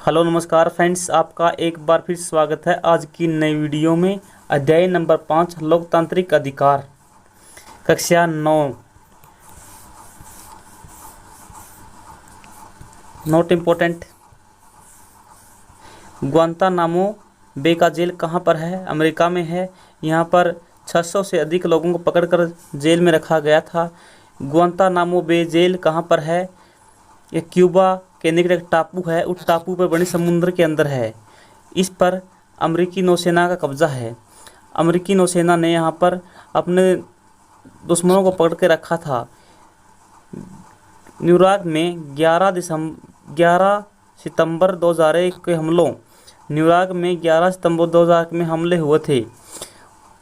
Hello नमस्कार friends, आपका एक बार फिर स्वागत है आज की नई वीडियो में। अध्याय नंबर 5 लोकतांत्रिक अधिकार, कक्षा 9। Note important. ग्वांतानामो बे का जेल कहाँ पर है? अमेरिका में है। यहाँ पर 600 से अधिक लोगों को पकड़कर जेल में रखा गया था। ग्वांतानामो बे जेल कहाँ पर है? ये क्यूबा के निकट एक टापू है। उस टापू पर बड़े समुद्र के अंदर है। इस पर अमेरिकी नौसेना का कब्जा है। अमेरिकी नौसेना ने यहाँ पर अपने दुश्मनों को पकड़ के रखा था। न्यूयॉर्क में 11 सितंबर 2001 के हमलों न्यूयॉर्क में 11 सितंबर 2001 में हमले हुए थे।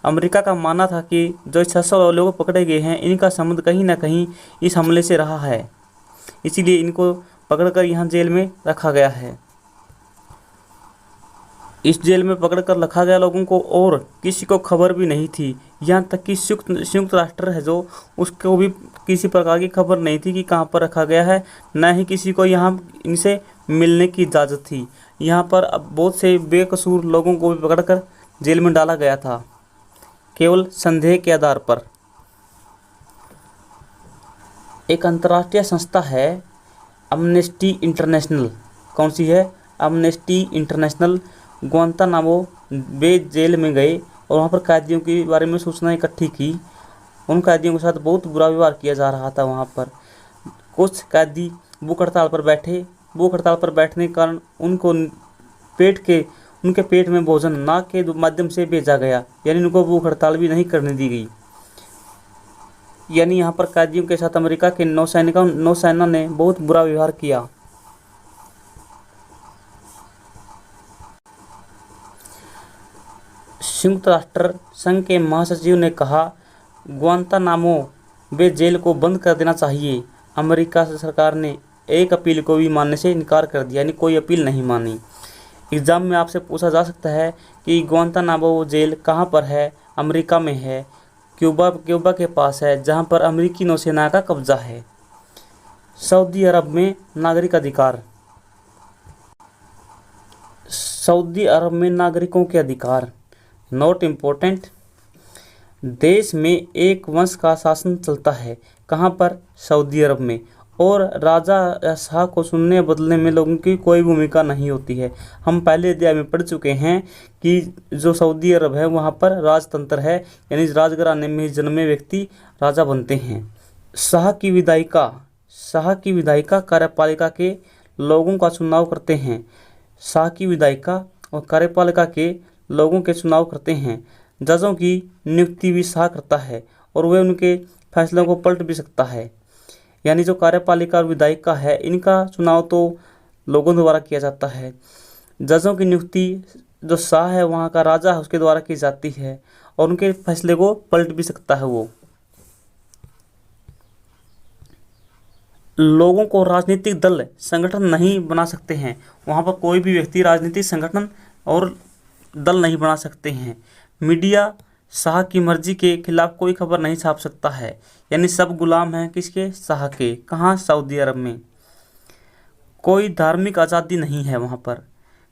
अमेरिका का मानना था कि जो 600 लोग पकड़े गए हैं, इनका संबंध कहीं ना कहीं इस हमले से रहा है, इसीलिए इनको पकड़कर यहाँ जेल में रखा गया है। इस जेल में पकड़कर रखा गया लोगों को और किसी को खबर भी नहीं थी। यहाँ तक कि संयुक्त राष्ट्र है जो, उसको भी किसी प्रकार की खबर नहीं थी कि कहाँ पर रखा गया है। न ही किसी को यहाँ इनसे मिलने की इजाज़त थी। यहाँ पर अब बहुत से बेकसूर लोगों को भी पकड़कर जेल में डाला गया था, केवल संदेह के आधार पर। एक अंतर्राष्ट्रीय संस्था है अमनेस्टी इंटरनेशनल। कौन सी है? अमनेस्टी इंटरनेशनल ग्वांतानामो बे जेल में गए और वहाँ पर कैदियों के बारे में सूचना इकट्ठी की। उन कैदियों के साथ बहुत बुरा व्यवहार किया जा रहा था। वहाँ पर कुछ कैदी भूख हड़ताल पर बैठे। भूख हड़ताल पर बैठने के कारण उनके पेट में भोजन नाक के माध्यम से भेजा गया, यानी उनको भूख हड़ताल भी नहीं करने दी गई। यानी यहाँ पर कैदियों के साथ अमेरिका के नौसेना ने बहुत बुरा व्यवहार किया। संयुक्त राष्ट्र संघ के महासचिव ने कहा, ग्वांतानामो बे जेल को बंद कर देना चाहिए। अमेरिका सरकार ने एक अपील को भी मानने से इनकार कर दिया, यानी कोई अपील नहीं मानी। एग्जाम में आपसे पूछा जा सकता है कि ग्वांतानामो जेल कहाँ पर है? अमेरिका में है। क्यूबा के पास है, जहाँ पर अमेरिकी नौसेना का कब्जा है। सऊदी अरब में नागरिक अधिकार। सऊदी अरब में नागरिकों के अधिकार। Note important. देश में एक वंश का शासन चलता है। कहाँ पर? सऊदी अरब में। और राजा या शाह को चुनने बदलने में लोगों की कोई भूमिका नहीं होती है। हम पहले अध्याय में पढ़ चुके हैं कि जो सऊदी अरब है वहाँ पर राजतंत्र है, यानी राजघराने में जन्मे व्यक्ति राजा बनते हैं। शाह की विधायिका कार्यपालिका के लोगों का चुनाव करते हैं। शाह की विधायिका और कार्यपालिका के लोगों के चुनाव करते हैं। जजों की नियुक्ति भी शाह करता है और वे उनके फैसलों को पलट भी सकता है। यानी जो कार्यपालिका और विधायिका है, इनका चुनाव तो लोगों द्वारा किया जाता है। जजों की नियुक्ति जो शाह है, वहाँ का राजा है, उसके द्वारा की जाती है और उनके फैसले को पलट भी सकता है वो। लोगों को राजनीतिक दल संगठन नहीं बना सकते हैं। वहाँ पर कोई भी व्यक्ति राजनीतिक संगठन और दल नहीं बना सकते हैं। मीडिया शाह की मर्जी के खिलाफ कोई खबर नहीं छाप सकता है, यानी सब गुलाम हैं किसके? शाह के। कहाँ? सऊदी अरब में। कोई धार्मिक आज़ादी नहीं है वहाँ पर।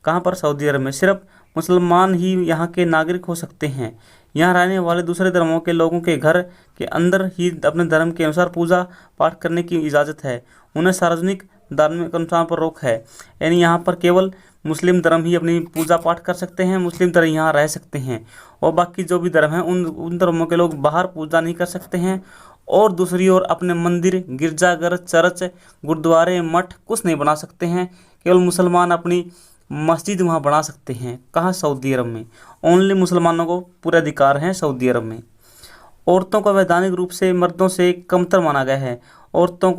कहाँ पर? सऊदी अरब में। सिर्फ मुसलमान ही यहाँ के नागरिक हो सकते हैं। यहाँ रहने वाले दूसरे धर्मों के लोगों के घर के अंदर ही अपने धर्म के अनुसार पूजा पाठ करने की इजाज़त है। उन्हें सार्वजनिक धार्मिक अनुष्ठान पर रोक है, यानी यहाँ पर केवल मुस्लिम धर्म ही अपनी पूजा पाठ कर सकते हैं। मुस्लिम धर्म यहाँ रह सकते हैं और बाकी जो भी धर्म हैं उन धर्मों के लोग बाहर पूजा नहीं कर सकते हैं। और दूसरी ओर अपने मंदिर, गिरजाघर, चर्च, गुरुद्वारे, मठ कुछ नहीं बना सकते हैं। केवल मुसलमान अपनी मस्जिद वहाँ बना सकते हैं। कहाँ? सऊदी अरब में। ओनली मुसलमानों को पूरे अधिकार हैं सऊदी अरब में। औरतों को वैधानिक रूप से मर्दों से कमतर माना गया है। औरतों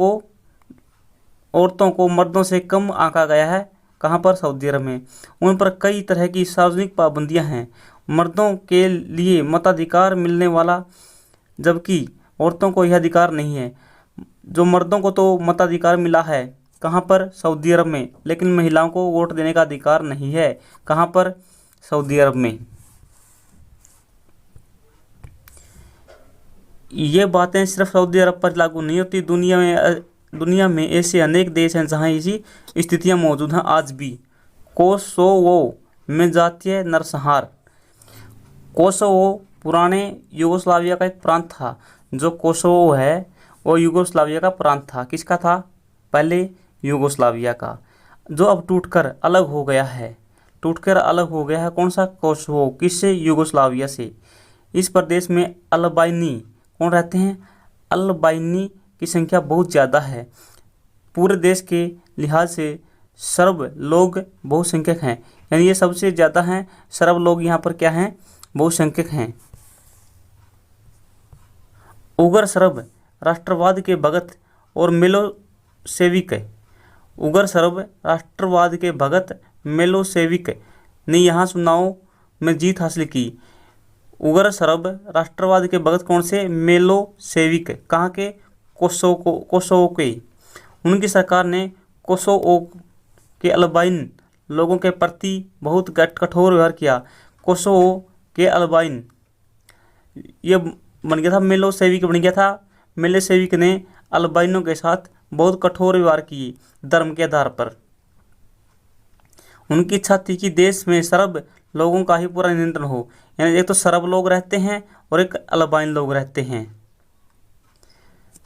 को मर्दों से कम आंका गया है। कहाँ पर? सऊदी अरब में। उन पर कई तरह की सार्वजनिक पाबंदियां हैं। मर्दों के लिए मताधिकार मिलने वाला, जबकि औरतों को यह अधिकार नहीं है। जो मर्दों को तो मताधिकार मिला है, कहाँ पर? सऊदी अरब में, लेकिन महिलाओं को वोट देने का अधिकार नहीं है। कहाँ पर? सऊदी अरब में। ये बातें सिर्फ सऊदी अरब पर लागू नहीं होती। दुनिया में ऐसे अनेक देश हैं जहाँ ऐसी स्थितियाँ मौजूद हैं आज भी। कोसोवो में जातीय नरसंहार। कोसोवो पुराने यूगोस्लाविया का एक प्रांत था। जो कोसोवो है वो यूगोस्लाविया का प्रांत था। किसका था? पहले यूगोस्लाविया का, जो अब टूटकर अलग हो गया है। टूटकर अलग हो गया है कौन सा? कोसोवो। किससे? यूगोस्लाविया से। इस प्रदेश में अल्बानी कौन रहते हैं? अल्बानी की संख्या बहुत ज़्यादा है। पूरे देश के लिहाज से सर्ब लोग बहुसंख्यक हैं, यानी ये सबसे ज़्यादा हैं। सर्ब लोग यहाँ पर क्या हैं? बहुसंख्यक हैं। उगर सर्ब राष्ट्रवाद के भगत और मिलोसेविक। उगर सर्ब राष्ट्रवाद के भगत मिलोसेविक ने यहाँ चुनाव में जीत हासिल की। उगर सर्ब राष्ट्रवाद के भगत कौन से? मिलोसेविक। कहाँ के? कोसोवो के। उनकी सरकार ने कोसोवो के अल्बाइन लोगों के प्रति बहुत कठोर व्यवहार किया। कोसोवो के अल्बाइन ये बन गया था, मिलोसेविक बन गया था। मिलोसेविक ने अल्बाइनों के साथ बहुत कठोर व्यवहार किए धर्म के आधार पर। उनकी इच्छा थी कि देश में सर्ब लोगों का ही पूरा नियंत्रण हो, यानी एक तो सर्ब लोग रहते हैं और एक अल्बाइन लोग रहते हैं।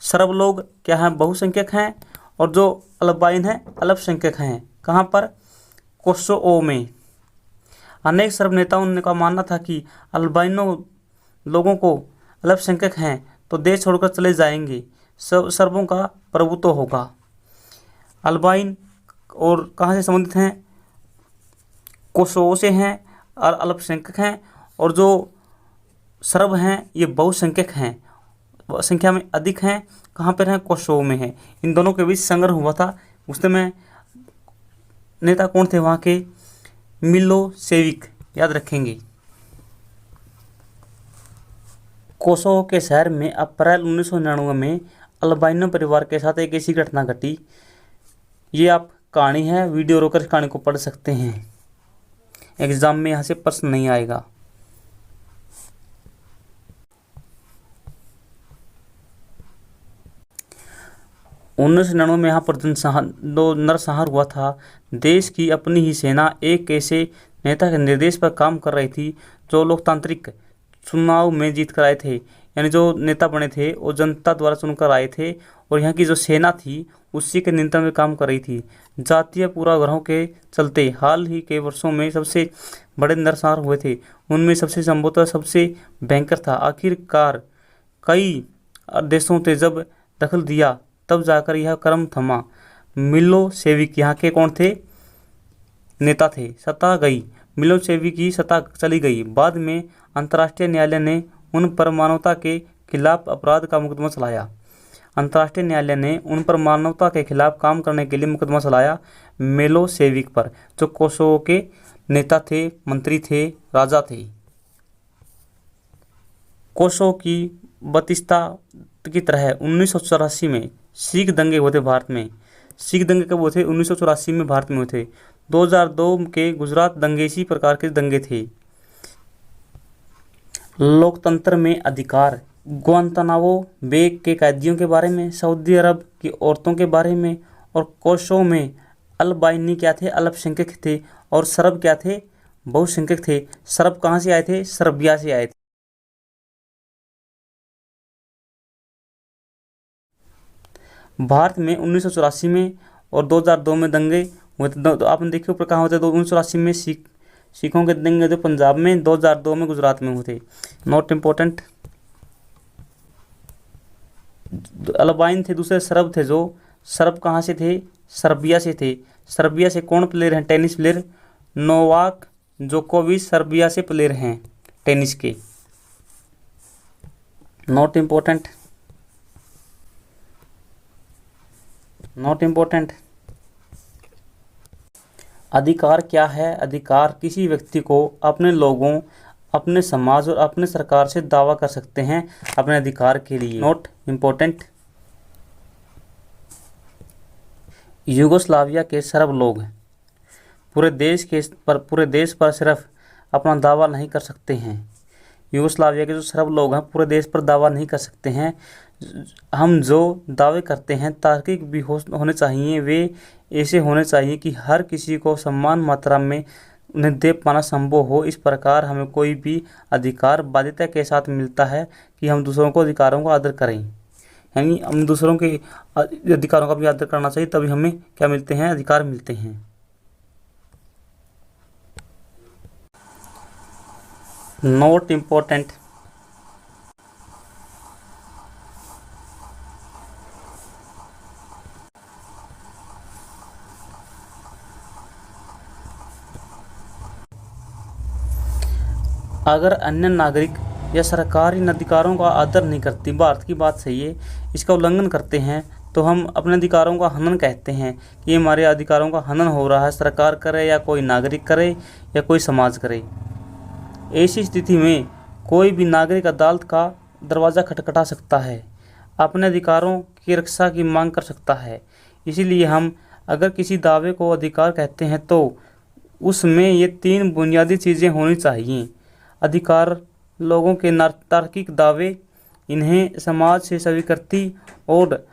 सर्ब लोग क्या हैं? बहुसंख्यक हैं, और जो अल्बाइन हैं अल्पसंख्यक हैं। कहाँ पर? कोसोवो में। अनेक सर्ब नेताओं का मानना था कि अल्बाइनो लोगों को अल्पसंख्यक हैं तो देश छोड़कर चले जाएंगे, सर्बों का प्रभुत्व होगा। अल्बाइन और कहाँ से संबंधित हैं? कोसोवो से हैं और अल्पसंख्यक हैं, और जो सर्ब हैं ये बहुसंख्यक हैं, संख्या में अधिक हैं। कहाँ पर हैं? कोसोवो में हैं। इन दोनों के बीच संघर्ष हुआ था। उसमें नेता कौन थे वहाँ के? मिलोसेविक, याद रखेंगे। कोसोवो के शहर में अप्रैल 1999 में अल्बाइनो परिवार के साथ एक ऐसी घटना घटी। ये आप कहानी है, वीडियो रोकर इस कहानी को पढ़ सकते हैं। एग्जाम में यहाँ से प्रश्न नहीं आएगा। उन्नीस में यहाँ पर नरसंहार हुआ था। देश की अपनी ही सेना एक ऐसे नेता के निर्देश पर काम कर रही थी जो लोकतांत्रिक चुनाव में जीत कर आए थे, यानी जो नेता बने थे वो जनता द्वारा चुनकर आए थे, और यहाँ की जो सेना थी उसी के नियंत्रण में काम कर रही थी। जातीय पूर्वाग्रहों के चलते हाल ही के वर्षों में सबसे बड़े नरसंहार हुए थे। उनमें सबसे संभवतः सबसे भयंकर था। आखिरकार कई देशों ने जब दखल दिया तब जाकर यह क्रम थमा। मिलोसेविक यहाँ के कौन थे? नेता थे। सत्ता गई, मिलोसेविक की सत्ता चली गई। बाद में अंतर्राष्ट्रीय न्यायालय ने उन पर मानवता के खिलाफ अपराध का मुकदमा चलाया। अंतर्राष्ट्रीय न्यायालय ने उन पर मानवता के खिलाफ काम करने के लिए मुकदमा चलाया मिलोसेविक पर, जो कोसोवो के नेता थे, मंत्री थे, राजा थे। कोसोवो की बतिस्ता की तरह 1984 में सिख दंगे हुए थे भारत में। सिख दंगे कब हुए थे? 1984 में भारत में हुए थे। 2002 के गुजरात दंगे इसी प्रकार के दंगे थे। लोकतंत्र में अधिकार, ग्वांतानामो बे के कैदियों के बारे में, सऊदी अरब की औरतों के बारे में, और कोसोवो में अल्बानी क्या थे? अल्पसंख्यक थे, और सर्ब क्या थे? बहुसंख्यक थे। सर्ब कहाँ से आए थे? सर्बिया से आए थे। भारत में 1984 में और 2002 में दंगे हुए थे। तो आपने देखे ऊपर कहाँ होते? 1984 में सिखों के दंगे थे पंजाब में, 2002 में गुजरात में हुए थे। Not important. अल्बाइन थे, दूसरे सर्ब थे। जो सर्ब कहाँ से थे? सर्बिया से थे। सर्बिया से कौन प्लेयर हैं? टेनिस प्लेयर नोवाक जोकोविच सर्बिया से प्लेयर हैं टेनिस के। Not important, not important. अधिकार क्या है? अधिकार किसी व्यक्ति को अपने लोगों, अपने समाज और अपने सरकार से दावा कर सकते हैं अपने अधिकार के लिए। Not important. यूगोस्लाविया के सर्ब लोग पूरे देश पर सिर्फ अपना दावा नहीं कर सकते हैं। यूगोस्लाविया के जो सर्ब लोग हैं पूरे देश पर दावा नहीं कर सकते हैं। हम जो दावे करते हैं तार्किक भी होने चाहिए। वे ऐसे होने चाहिए कि हर किसी को समान मात्रा में उन्हें दे पाना संभव हो। इस प्रकार हमें कोई भी अधिकार बाध्यता के साथ मिलता है कि हम दूसरों को अधिकारों का आदर करें। यानी हम दूसरों के अधिकारों का भी आदर करना चाहिए, तभी हमें क्या मिलते हैं, अधिकार मिलते हैं। Note important. अगर अन्य नागरिक या सरकार इन अधिकारों का आदर नहीं करती, भारत की बात सही है, इसका उल्लंघन करते हैं, तो हम अपने अधिकारों का हनन कहते हैं कि हमारे अधिकारों का हनन हो रहा है। सरकार करे या कोई नागरिक करे या कोई समाज करे। ऐसी स्थिति में कोई भी नागरिक अदालत का दरवाज़ा खटखटा सकता है, अपने अधिकारों की रक्षा की मांग कर सकता है। इसीलिए हम अगर किसी दावे को अधिकार कहते हैं तो उसमें ये 3 बुनियादी चीज़ें होनी चाहिए। अधिकार, लोगों के तार्किक दावे, इन्हें समाज से स्वीकृति और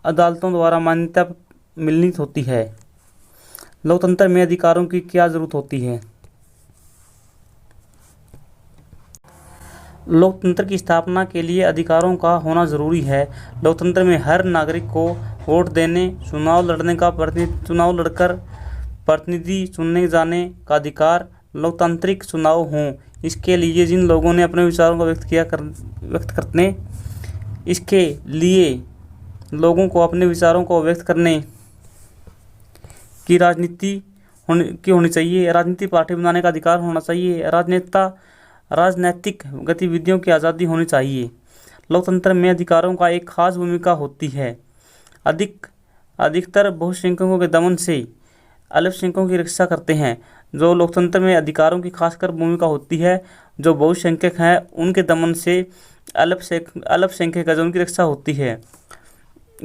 अदालतों द्वारा मान्यता मिलनी होती है। लोकतंत्र में अधिकारों की क्या ज़रूरत होती है? लोकतंत्र की स्थापना के लिए अधिकारों का होना ज़रूरी है। लोकतंत्र में हर नागरिक को वोट देने, चुनाव लड़कर प्रतिनिधि चुनने जाने का अधिकार, लोकतांत्रिक चुनाव हों। इसके लिए जिन लोगों ने अपने विचारों को व्यक्त करने इसके लिए लोगों को अपने विचारों को व्यक्त करने की होनी चाहिए। राजनीति पार्टी बनाने का अधिकार होना चाहिए। राजनैतिक गतिविधियों की आज़ादी होनी चाहिए। लोकतंत्र में अधिकारों का एक खास भूमिका होती है। अधिकतर बहुसंख्यकों के दमन से अल्पसंख्यकों की रक्षा करते हैं। जो लोकतंत्र में अधिकारों की खासकर भूमिका होती है, जो बहुसंख्यक हैं उनके दमन से अल्पसंख्यक जो उनकी रक्षा होती है।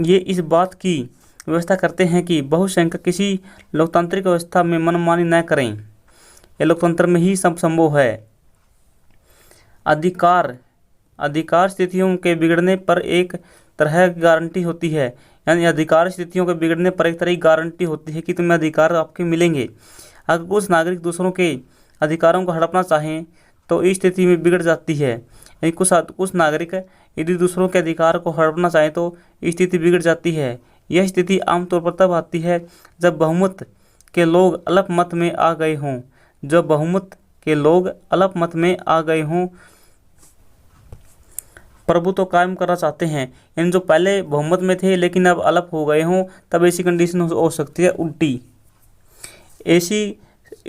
ये इस बात की व्यवस्था करते हैं कि बहुसंख्यक किसी लोकतांत्रिक व्यवस्था में मनमानी न करें। यह लोकतंत्र में ही सब संभव है। अधिकार स्थितियों के बिगड़ने पर एक तरह की गारंटी होती है। यानी अधिकार स्थितियों के बिगड़ने पर एक तरह की गारंटी होती है कि तुम्हें अधिकार आपके मिलेंगे। अगर कुछ नागरिक दूसरों के अधिकारों को हड़पना चाहें तो इस स्थिति में बिगड़ जाती है। यानी कुछ नागरिक यदि दूसरों के अधिकार को हड़पना चाहें तो स्थिति बिगड़ जाती है। यह स्थिति आमतौर पर तब आती है जब बहुमत के लोग अल्पमत में आ गए हों। प्रभुत्व कायम करना चाहते हैं। यानी जो पहले बहुमत में थे लेकिन अब अलग हो गए हों, तब ऐसी कंडीशन हो सकती है उल्टी। ऐसी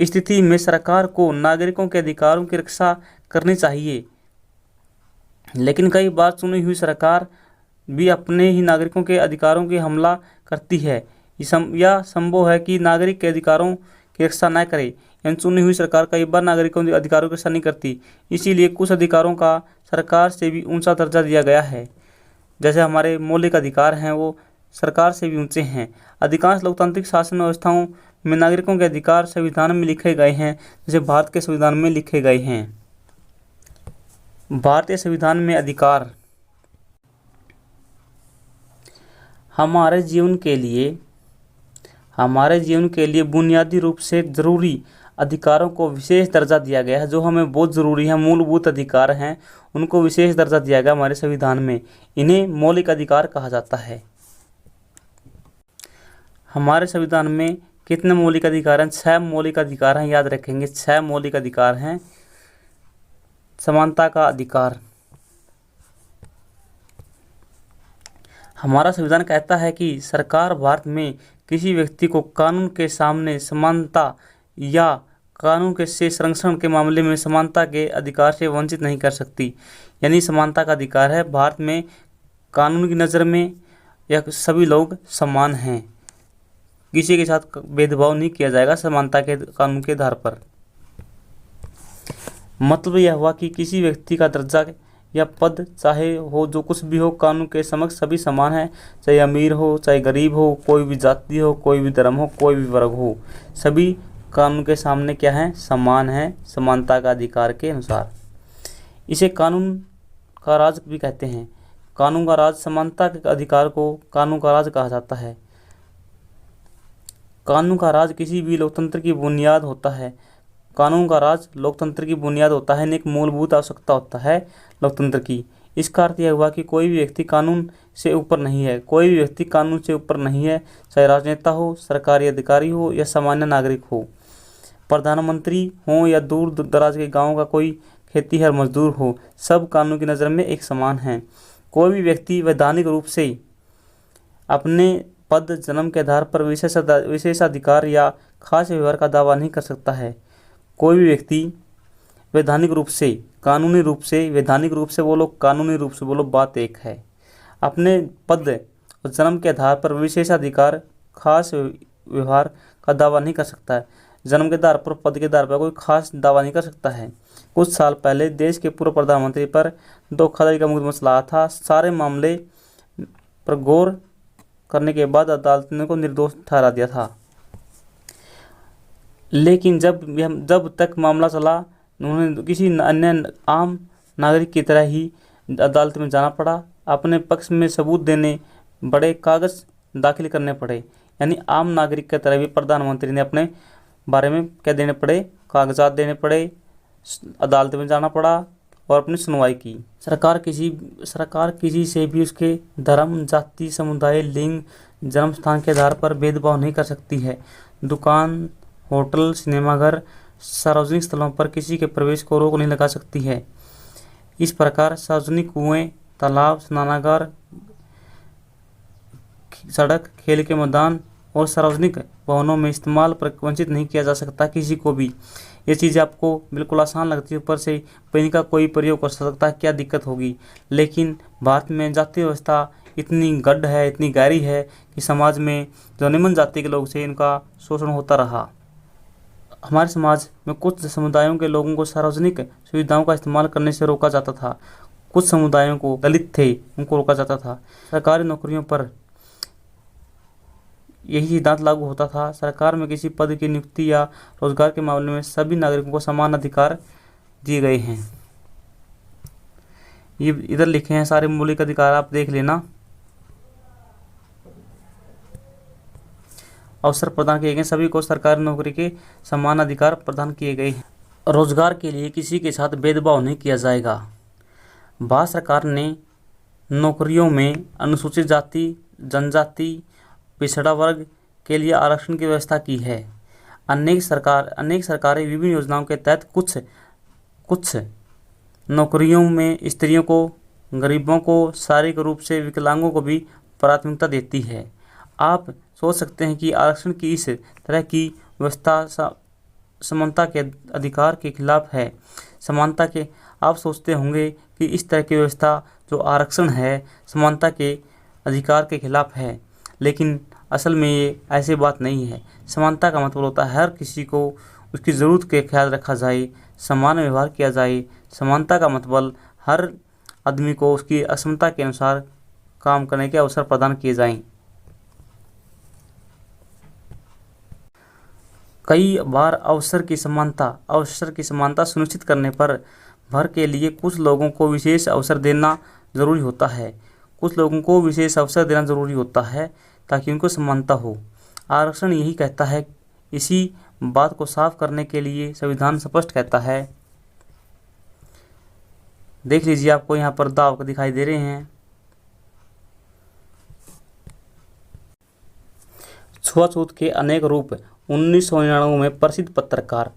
स्थिति में सरकार को नागरिकों के अधिकारों की रक्षा करनी चाहिए, लेकिन कई बार चुनी हुई सरकार भी अपने ही नागरिकों के अधिकारों की हमला करती है। यह संभव है कि नागरिक के अधिकारों की रक्षा न करे। यानी चुनी हुई सरकार कई बार नागरिकों के अधिकारों की रक्षा नहीं करती। इसीलिए कुछ अधिकारों का सरकार से भी ऊंचा दर्जा दिया गया है। जैसे हमारे मौलिक अधिकार हैं, वो सरकार से भी ऊंचे हैं। अधिकांश लोकतांत्रिक शासन व्यवस्थाओं में नागरिकों के अधिकार संविधान में लिखे गए हैं, जैसे भारत के संविधान में लिखे गए हैं। भारतीय संविधान में अधिकार हमारे जीवन के लिए बुनियादी रूप से ज़रूरी अधिकारों को विशेष दर्जा दिया गया है। जो हमें बहुत ज़रूरी है, मूलभूत अधिकार हैं, उनको विशेष दर्जा दिया गया हमारे संविधान में। इन्हें मौलिक अधिकार कहा जाता है। हमारे संविधान में कितने मौलिक अधिकार हैं? 6 मौलिक अधिकार हैं, याद रखेंगे। 6 मौलिक अधिकार हैं। समानता का अधिकार, हमारा संविधान कहता है कि सरकार भारत में किसी व्यक्ति को कानून के सामने समानता या कानून के से संरक्षण के मामले में समानता के अधिकार से वंचित नहीं कर सकती। यानी समानता का अधिकार है। भारत में कानून की नज़र में या सभी लोग समान हैं, किसी के साथ भेदभाव नहीं किया जाएगा समानता के कानून के आधार पर। मतलब यह हुआ कि किसी व्यक्ति का दर्जा या पद चाहे हो जो कुछ भी हो, कानून के समक्ष सभी समान हैं। चाहे अमीर हो, चाहे गरीब हो, कोई भी जाति हो, कोई भी धर्म हो, कोई भी वर्ग हो, सभी कानून के सामने क्या है? समान है, समानता का अधिकार के अनुसार। इसे कानून का राज भी कहते हैं। कानून का राज, समानता के अधिकार को कानून का राज कहा जाता है। कानून का राज किसी भी लोकतंत्र की बुनियाद होता है। कानून का राज लोकतंत्र की बुनियाद होता है, एक मूलभूत आवश्यकता होता है लोकतंत्र की। इसका अर्थ यह हुआ कि कोई भी व्यक्ति कानून से ऊपर नहीं है, कोई भी व्यक्ति कानून से ऊपर नहीं है, चाहे राजनेता हो, सरकारी अधिकारी हो या सामान्य नागरिक हो, प्रधानमंत्री हो या दूर दराज के गाँव का कोई खेतीहर मजदूर हो, सब कानून की नज़र में एक समान हैं। कोई भी व्यक्ति वैधानिक रूप से अपने पद, जन्म के आधार पर विशेषाधिकार या खास व्यवहार का दावा नहीं कर सकता है। कोई भी व्यक्ति वैधानिक रूप से, कानूनी रूप से, वैधानिक रूप से बोलो, कानूनी रूप से बोलो, बात एक है। अपने पद और जन्म के आधार पर विशेषाधिकार, खास व्यवहार का दावा नहीं कर सकता है। जन्म के आधार पर, पद के आधार पर कोई खास दावा नहीं कर सकता है। कुछ साल पहले देश के पूर्व प्रधानमंत्री पर धोखाधड़ी का मुकदमा चला था। सारे मामले पर गौर करने के बाद अदालत ने को निर्दोष ठहरा दिया था। लेकिन जब तक मामला चला, उन्होंने किसी अन्य आम नागरिक की तरह ही अदालत में जाना पड़ा। अपने पक्ष में सबूत देने बड़े कागज दाखिल करने पड़े। यानी आम नागरिक की तरह भी प्रधानमंत्री ने अपने बारे में क्या देने पड़े, कागजात देने पड़े, अदालत में जाना पड़ा और अपनी सुनवाई की। सरकार किसी से भी उसके धर्म, जाति, समुदाय, लिंग, जन्म स्थान के आधार पर भेदभाव नहीं कर सकती है। दुकान, होटल, सिनेमाघर, सार्वजनिक स्थलों पर किसी के प्रवेश को रोक नहीं लगा सकती है। इस प्रकार सार्वजनिक कुएं, तालाब, स्नानागार, सड़क, खेल के मैदान और सार्वजनिक भवनों में इस्तेमाल पर वंचित नहीं किया जा सकता किसी को भी। ये चीज़ आपको बिल्कुल आसान लगती है, ऊपर से इनका कोई प्रयोग कर सकता है, क्या दिक्कत होगी। लेकिन भारत में जाति व्यवस्था इतनी गड्ढ है, इतनी गहरी है कि समाज में जो निम्न जाति के लोग थे, इनका शोषण होता रहा। हमारे समाज में कुछ समुदायों के लोगों को सार्वजनिक सुविधाओं का इस्तेमाल करने से रोका जाता था। कुछ समुदायों को, दलित थे, उनको रोका जाता था। सरकारी नौकरियों पर यही सिद्धांत लागू होता था। सरकार में किसी पद की नियुक्ति या रोजगार के मामले में सभी नागरिकों को समान अधिकार दिए गए हैं। ये इधर लिखे हैं सारे मौलिक अधिकार, आप देख लेना। अवसर प्रदान किए गए, सभी को सरकारी नौकरी के समान अधिकार प्रदान किए गए हैं। रोजगार के लिए किसी के साथ भेदभाव नहीं किया जाएगा। भारत सरकार ने नौकरियों में अनुसूचित जाति, जनजाति, पिछड़ा वर्ग के लिए आरक्षण की व्यवस्था की है। अनेक सरकारें विभिन्न योजनाओं के तहत कुछ नौकरियों में स्त्रियों को, गरीबों को, शारीरिक रूप से विकलांगों को भी प्राथमिकता देती है। आप सोच सकते हैं कि आरक्षण की इस तरह की व्यवस्था समानता के अधिकार के खिलाफ है। समानता के आप सोचते होंगे कि इस तरह की व्यवस्था जो आरक्षण है, समानता के अधिकार के खिलाफ है, लेकिन असल में ये ऐसी बात नहीं है। समानता का मतलब होता है हर किसी को उसकी ज़रूरत के ख्याल रखा जाए, समान व्यवहार किया जाए। समानता का मतलब हर आदमी को उसकी अक्षमता के अनुसार काम करने के अवसर प्रदान किए जाएं। कई बार अवसर की समानता सुनिश्चित करने पर भर के लिए कुछ लोगों को विशेष अवसर देना जरूरी होता है। कुछ लोगों को विशेष अवसर देना जरूरी होता है ताकि उनको समानता हो। आरक्षण यही कहता है। इसी बात को साफ करने के लिए संविधान स्पष्ट कहता है, देख लीजिए, आपको यहाँ पर दाव दिखाई दे रहे हैं। छुआछूत के अनेक रूप। 1999 में प्रसिद्ध पत्रकार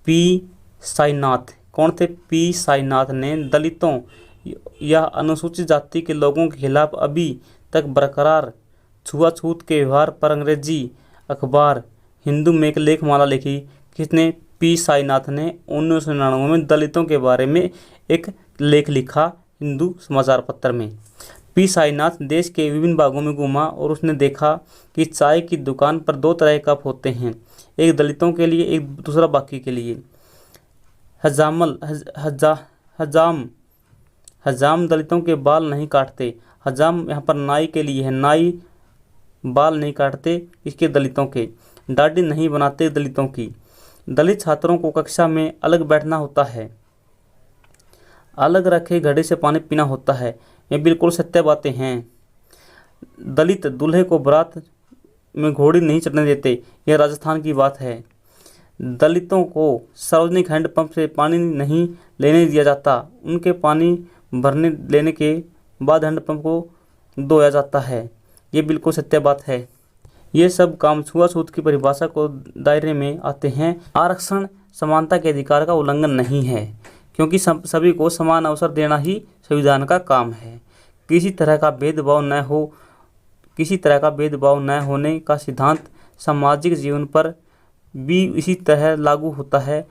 पी साईनाथ, कौन थे? पी साईनाथ ने दलितों या अनुसूचित जाति के लोगों के खिलाफ अभी तक बरकरार छुआछूत के व्यवहार पर अंग्रेजी अखबार हिंदू में एक लेखमाला लिखी। किसने? पी साईनाथ ने 1999 में दलितों के बारे में एक लेख लिखा हिंदू समाचार पत्र में। पी साईनाथ देश के विभिन्न भागों में घूमा और उसने देखा कि चाय की दुकान पर दो तरह के कप होते हैं, एक दलितों के लिए, एक दूसरा बाकी के लिए। हजाम दलितों के बाल नहीं काटते। हजाम यहाँ पर नाई के लिए है, नाई बाल नहीं काटते इसके दलितों के। दाढ़ी नहीं बनाते दलितों की। दलित छात्रों को कक्षा में अलग बैठना होता है, अलग रखे घड़े से पानी पीना होता है। ये बिल्कुल सत्य बातें हैं। दलित दूल्हे को बारात में घोड़ी नहीं चढ़ने देते, यह राजस्थान की बात है। दलितों को सार्वजनिक हैंडपंप से पानी नहीं लेने दिया जाता, उनके पानी भरने लेने के बाद हैंडपंप को धोया जाता है, ये बिल्कुल सत्य बात है। ये सब काम छुआछूत की परिभाषा को दायरे में आते हैं। आरक्षण समानता के अधिकार का उल्लंघन नहीं है, क्योंकि सभी को समान अवसर देना ही संविधान का काम है। किसी तरह का भेदभाव न होने का सिद्धांत सामाजिक जीवन पर भी इसी तरह लागू होता है।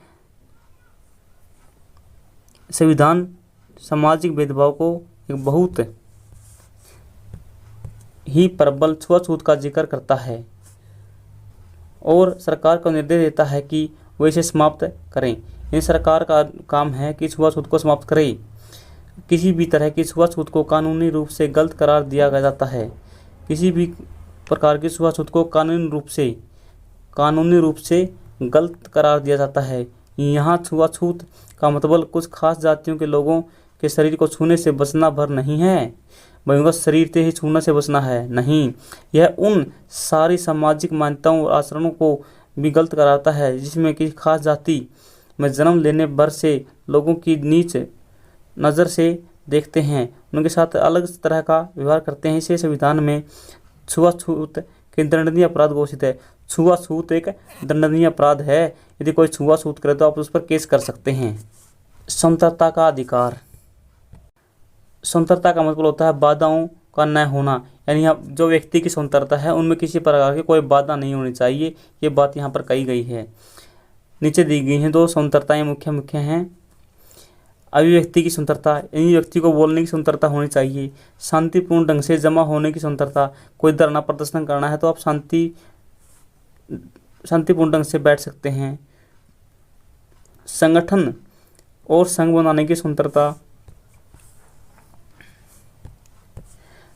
संविधान सामाजिक भेदभाव को एक बहुत ही प्रबल छुआछूत का जिक्र करता है और सरकार को निर्देश देता है कि वो इसे समाप्त करें। ये सरकार का काम है कि छुआछूत को समाप्त करे। किसी भी तरह की छुआछूत को कानूनी रूप से गलत करार दिया जाता है। किसी भी प्रकार की छुआछूत को कानूनी रूप से गलत करार दिया जाता है। यहाँ छुआछूत का मतलब कुछ खास जातियों के लोगों के शरीर को छूने से बचना भर नहीं है, वहीं उनका शरीर से ही छूने से बचना है। नहीं, यह उन सारी सामाजिक मान्यताओं और आचरणों को भी गलत कराता है जिसमें किसी खास जाति में जन्म लेने भर से लोगों की नीच नज़र से देखते हैं, उनके साथ अलग तरह का व्यवहार करते हैं। इसे संविधान में छुआछूत के दंडनीय अपराध घोषित है। छुआछूत एक दंडनीय अपराध है। यदि कोई छुआछूत करे तो आप उस पर केस कर सकते हैं। स्वतंत्रता का अधिकार। स्वतंत्रता का मतलब होता है बाधाओं का न होना, यानी जो व्यक्ति की स्वतंत्रता है उनमें किसी प्रकार की कोई बाधा नहीं होनी चाहिए। ये बात यहाँ पर कही गई है। नीचे दी गई हैं दो स्वतंत्रताएं मुख्य हैं। अभिव्यक्ति की स्वतंत्रता, यानी व्यक्ति को बोलने की स्वतंत्रता होनी चाहिए। शांतिपूर्ण ढंग से जमा होने की स्वतंत्रता, कोई धरना प्रदर्शन करना है तो आप शांतिपूर्ण ढंग से बैठ सकते हैं। संगठन और संघ बनाने की स्वतंत्रता,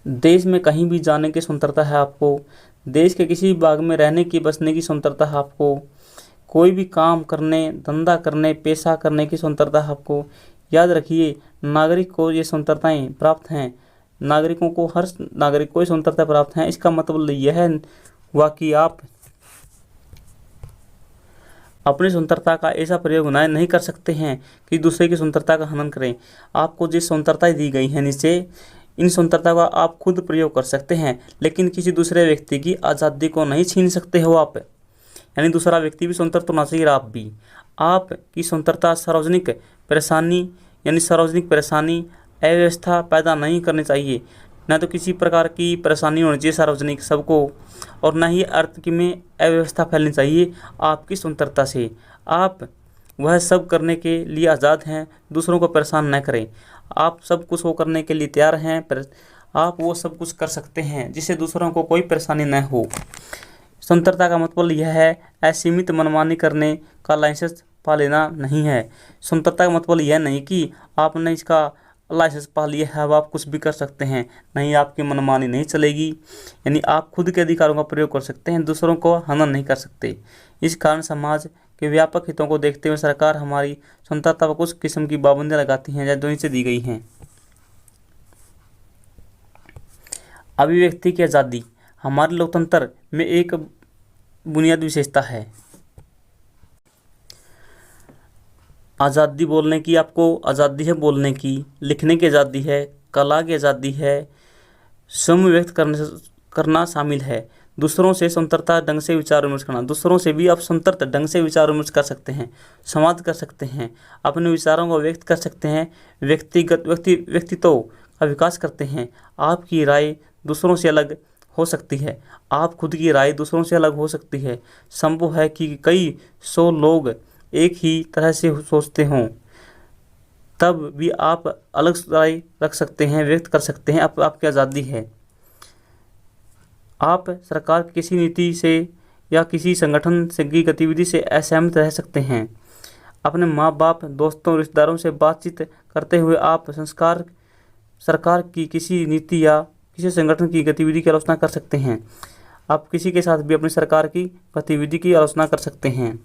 देश में कहीं भी जाने की स्वतंत्रता है आपको। देश के किसी भी भाग में रहने की बसने की स्वतंत्रता है आपको। कोई भी काम करने, धंधा करने, पेशा करने की स्वतंत्रता है आपको। याद रखिए, नागरिक को ये स्वतंत्रताएं प्राप्त हैं। नागरिकों को, हर नागरिक को ये स्वतंत्रता प्राप्त हैं। इसका मतलब यह हुआ कि आप अपनी स्वतंत्रता का ऐसा प्रयोग नहीं कर सकते हैं कि दूसरे की स्वतंत्रता का हनन करें। आपको जिस स्वतंत्रताएं दी गई हैं नीचे, इन स्वतंत्रता का आप खुद प्रयोग कर सकते हैं, लेकिन किसी दूसरे व्यक्ति की आज़ादी को नहीं छीन सकते हो आप। यानी दूसरा व्यक्ति भी स्वतंत्र होना चाहिए, आप भी। आपकी स्वतंत्रता सार्वजनिक परेशानी अव्यवस्था पैदा नहीं करनी चाहिए। न तो किसी प्रकार की परेशानी होनी चाहिए सार्वजनिक सबको, और न ही अर्थ में अव्यवस्था फैलनी चाहिए। आपकी स्वतंत्रता से आप वह सब करने के लिए आज़ाद हैं, दूसरों को परेशान न करें। आप सब कुछ वो करने के लिए तैयार हैं, पर आप वो सब कुछ कर सकते हैं जिससे दूसरों को कोई परेशानी न हो। स्वतंत्रता का मतलब यह है असीमित मनमानी करने का लाइसेंस पा लेना नहीं है। स्वतंत्रता का मतलब यह नहीं कि आपने इसका लाइसेंस पा लिया है, अब आप कुछ भी कर सकते हैं। नहीं, आपकी मनमानी नहीं चलेगी। यानी आप खुद के अधिकारों का प्रयोग कर सकते हैं, दूसरों को हनन नहीं कर सकते। इस कारण समाज के व्यापक हितों को देखते हुए सरकार हमारी स्वतंत्रता पर कुछ किस्म की पाबंदियां लगाती हैं, जो नीचे दी गई हैं। अभिव्यक्ति की आज़ादी हमारे लोकतंत्र में एक बुनियादी विशेषता है। आज़ादी बोलने की, आपको आज़ादी है बोलने की, लिखने की आज़ादी है, कला की आज़ादी है, स्वयं व्यक्त करना शामिल है। दूसरों से स्वतंत्रता ढंग से विचार विमर्श करना, दूसरों से भी आप स्वतंत्र ढंग से विचार विमर्श कर सकते हैं, संवाद कर सकते हैं, अपने विचारों को व्यक्त कर सकते हैं, व्यक्तित्व का विकास करते हैं। आपकी राय दूसरों से अलग हो सकती है, आप खुद की राय दूसरों से अलग हो सकती है। संभव है कि कई 100 लोग एक ही तरह से सोचते हों, तब भी आप अलग राय रख सकते हैं, व्यक्त कर सकते हैं। आपकी आज़ादी है। आप सरकार की किसी नीति से या किसी संगठन से की गतिविधि से असहमत रह सकते हैं। अपने माँ बाप, दोस्तों, रिश्तेदारों से बातचीत करते हुए आप सरकार की किसी नीति या किसी संगठन की गतिविधि की आलोचना कर सकते हैं। आप किसी के साथ भी अपनी सरकार की गतिविधि की आलोचना कर सकते हैं।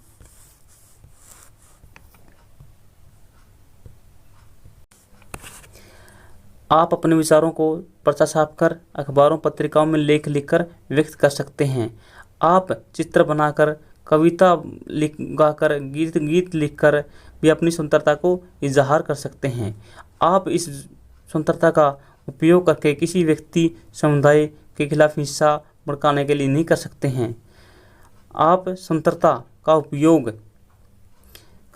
आप अपने विचारों को पर्चा छापकर अखबारों पत्रिकाओं में लेख लिखकर व्यक्त कर सकते हैं। आप चित्र बनाकर, कविता लिख गाकर, गीत लिखकर भी अपनी स्वतंत्रता को इजहार कर सकते हैं। आप इस स्वतंत्रता का उपयोग करके किसी व्यक्ति समुदाय के खिलाफ हिंसा भड़काने के लिए नहीं कर सकते हैं। आप स्वतंत्रता का उपयोग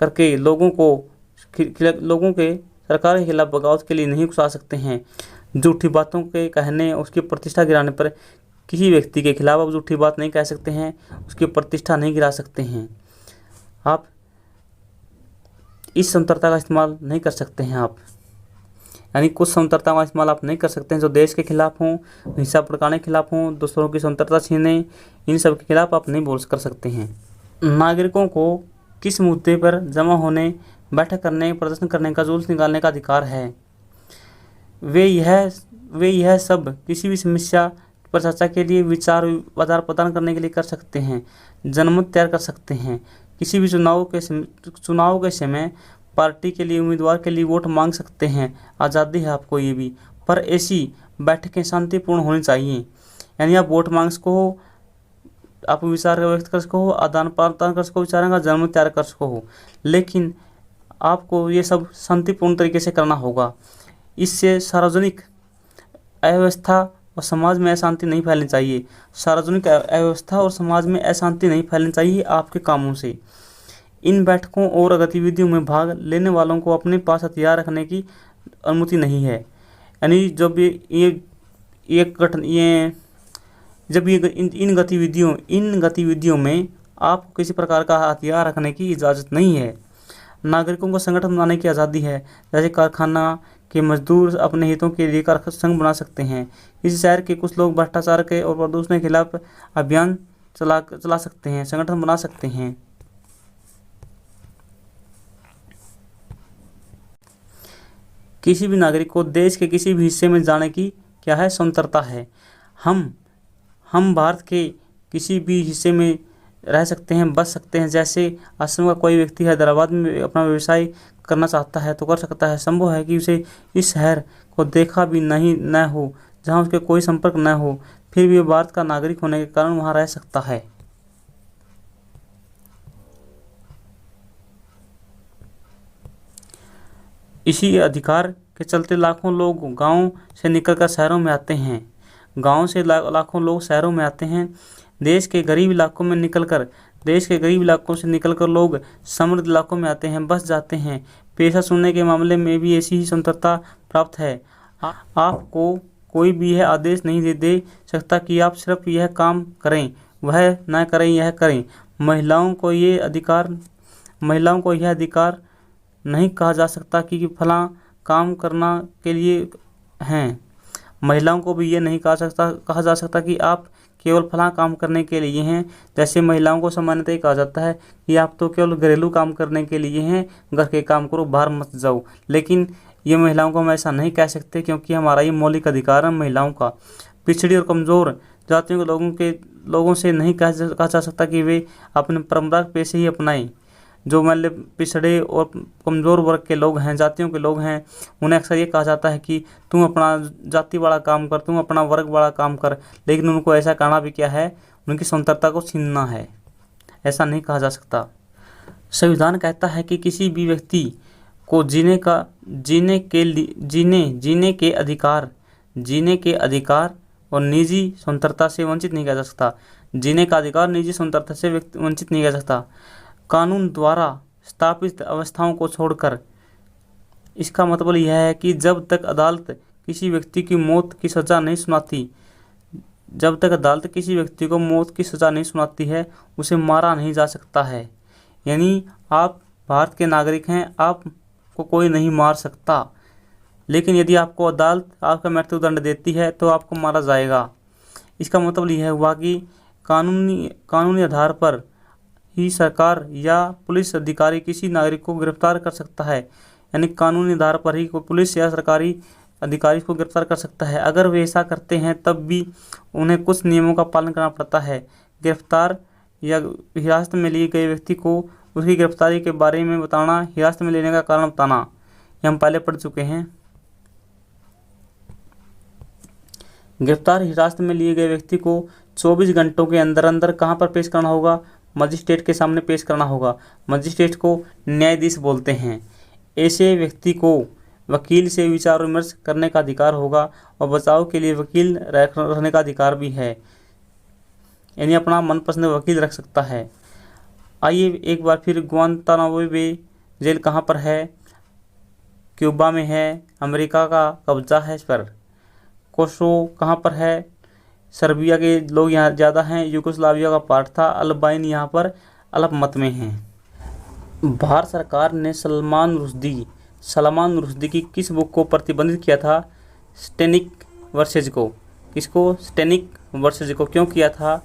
करके लोगों के सरकार के खिलाफ बगावत के लिए नहीं उकसा सकते हैं। झूठी बातों के कहने, उसकी प्रतिष्ठा गिराने पर किसी व्यक्ति के खिलाफ आप झूठी बात नहीं कह सकते हैं, उसकी प्रतिष्ठा नहीं गिरा सकते हैं। आप इस स्वतंत्रता का इस्तेमाल नहीं कर सकते हैं। आप यानी कुछ स्वतंत्रता का इस्तेमाल आप नहीं कर सकते हैं जो देश के खिलाफ हों, हिंसा भड़काने के खिलाफ हों, दूसरों की स्वतंत्रता छीने, इन सब के खिलाफ आप नहीं बोल कर सकते हैं। नागरिकों को किस मुद्दे पर जमा होने, बैठक करने, प्रदर्शन करने का, जुलूस निकालने का अधिकार है। वे यह सब किसी भी समस्या पर चर्चा के लिए, विचार आदान प्रदान करने के लिए कर सकते हैं, जनमत तैयार कर सकते हैं। किसी भी चुनाव के समय पार्टी के लिए, उम्मीदवार के लिए वोट मांग सकते हैं। आज़ादी है आपको ये भी, पर ऐसी बैठकें शांतिपूर्ण होनी चाहिए। यानी आप वोट मांग सको, आप विचार व्यक्त कर सको, आदान प्रदान कर सको विचारों का, जनमत तैयार कर सको, लेकिन आपको ये सब शांतिपूर्ण तरीके से करना होगा। इससे सार्वजनिक अव्यवस्था और समाज में अशांति नहीं फैलनी चाहिए। सार्वजनिक अव्यवस्था और समाज में अशांति नहीं फैलनी चाहिए आपके कामों से। इन बैठकों और गतिविधियों में भाग लेने वालों को अपने पास हथियार रखने की अनुमति नहीं है। यानी जब इन गतिविधियों में आपको किसी प्रकार का हथियार रखने की इजाज़त नहीं है। नागरिकों को संगठन बनाने की आज़ादी है। जैसे कारखाना के मजदूर अपने हितों के लिए संघ बना सकते हैं। इस शहर के कुछ लोग भ्रष्टाचार के और प्रदूषण के खिलाफ अभियान चला सकते हैं, संगठन बना सकते हैं। किसी भी नागरिक को देश के किसी भी हिस्से में जाने की क्या है, स्वतंत्रता है। हम भारत के किसी भी हिस्से में रह सकते हैं, बच सकते हैं। जैसे असम का कोई व्यक्ति हैदराबाद में अपना व्यवसाय करना चाहता है तो कर सकता है। संभव है कि उसे इस शहर को देखा भी न हो, जहां उसके कोई संपर्क न हो, फिर भी भारत का नागरिक होने के कारण वहां रह सकता है। इसी अधिकार के चलते लाखों लोग गाँव से निकलकर शहरों में आते हैं। गाँव से लाखों लोग शहरों में आते हैं। देश के गरीब इलाकों से निकलकर लोग समृद्ध इलाकों में आते हैं, बस जाते हैं। पेशा चुनने के मामले में भी ऐसी ही स्वतंत्रता प्राप्त है। आपको कोई भी यह आदेश नहीं दे सकता कि आप सिर्फ यह काम करें, वह न करें, यह करें। महिलाओं को यह अधिकार नहीं कहा जा सकता कि फलां काम करना के लिए हैं। महिलाओं को भी ये नहीं कहा जा सकता कि आप केवल फलां काम करने के लिए हैं। जैसे महिलाओं को सामान्यतः कहा जाता है कि आप तो केवल घरेलू काम करने के लिए हैं, घर के काम करो, बाहर मत जाओ। लेकिन ये महिलाओं को हम ऐसा नहीं कह सकते, क्योंकि हमारा ये मौलिक अधिकार है महिलाओं का। पिछड़ी और कमज़ोर जातियों के लोगों से नहीं कहा जा सकता कि वे अपने परंपरागत पेशे ही अपनाएं। जो मतलब पिछड़े और कमज़ोर वर्ग के लोग हैं, जातियों के लोग हैं, उन्हें अक्सर ये कहा जाता है कि तुम अपना जाति वाला काम कर, तुम अपना वर्ग वाला काम कर। लेकिन उनको ऐसा कहना भी क्या है, उनकी स्वतंत्रता को छीनना है। ऐसा नहीं कहा जा सकता। संविधान कहता है कि किसी भी व्यक्ति को जीने के अधिकार और निजी स्वतंत्रता से वंचित नहीं किया जा सकता। जीने का अधिकार निजी स्वतंत्रता से वंचित नहीं किया जा सकता। कानून द्वारा स्थापित अवस्थाओं को छोड़कर। इसका मतलब यह है कि जब तक अदालत किसी व्यक्ति की मौत की सज़ा नहीं सुनाती है, उसे मारा नहीं जा सकता है। यानी आप भारत के नागरिक हैं, आपको कोई नहीं मार सकता, लेकिन यदि आपको अदालत आपका मृत्युदंड देती है तो आपको मारा जाएगा। इसका मतलब यह हुआ कि कानूनी आधार पर ही सरकार या पुलिस अधिकारी किसी नागरिक को गिरफ्तार कर सकता है। यानी कानूनी आधार पर ही कोई पुलिस या सरकारी अधिकारी को गिरफ्तार कर सकता है। अगर वे ऐसा करते हैं तब भी उन्हें कुछ नियमों का पालन करना पड़ता है। गिरफ्तार या हिरासत में लिए गए व्यक्ति को उसकी गिरफ्तारी के बारे में बताना, हिरासत में लेने का कारण बताना, ये हम पहले पढ़ चुके हैं। गिरफ्तार हिरासत में लिए गए व्यक्ति को 24 घंटों के अंदर अंदर कहाँ पर पेश करना होगा? मजिस्ट्रेट के सामने पेश करना होगा। मजिस्ट्रेट को न्यायाधीश बोलते हैं। ऐसे व्यक्ति को वकील से विचार विमर्श करने का अधिकार होगा और बचाव के लिए वकील रखने का अधिकार भी है, यानी अपना मनपसंद वकील रख सकता है। आइए एक बार फिर गुआंतानामो बे जेल कहाँ पर है? क्यूबा में है। अमेरिका का कब्जा है इस पर। कोसोवो कहाँ पर है? सर्बिया के लोग यहाँ ज़्यादा हैं। यूगोस्लाविया का पार्ट था। अल्बाइन यहाँ पर अल्पमत में हैं। भारत सरकार ने सलमान रुश्दी की किस बुक को प्रतिबंधित किया था? स्टेनिक वर्सेज को। किसको? स्टेनिक वर्सेज को। क्यों किया था?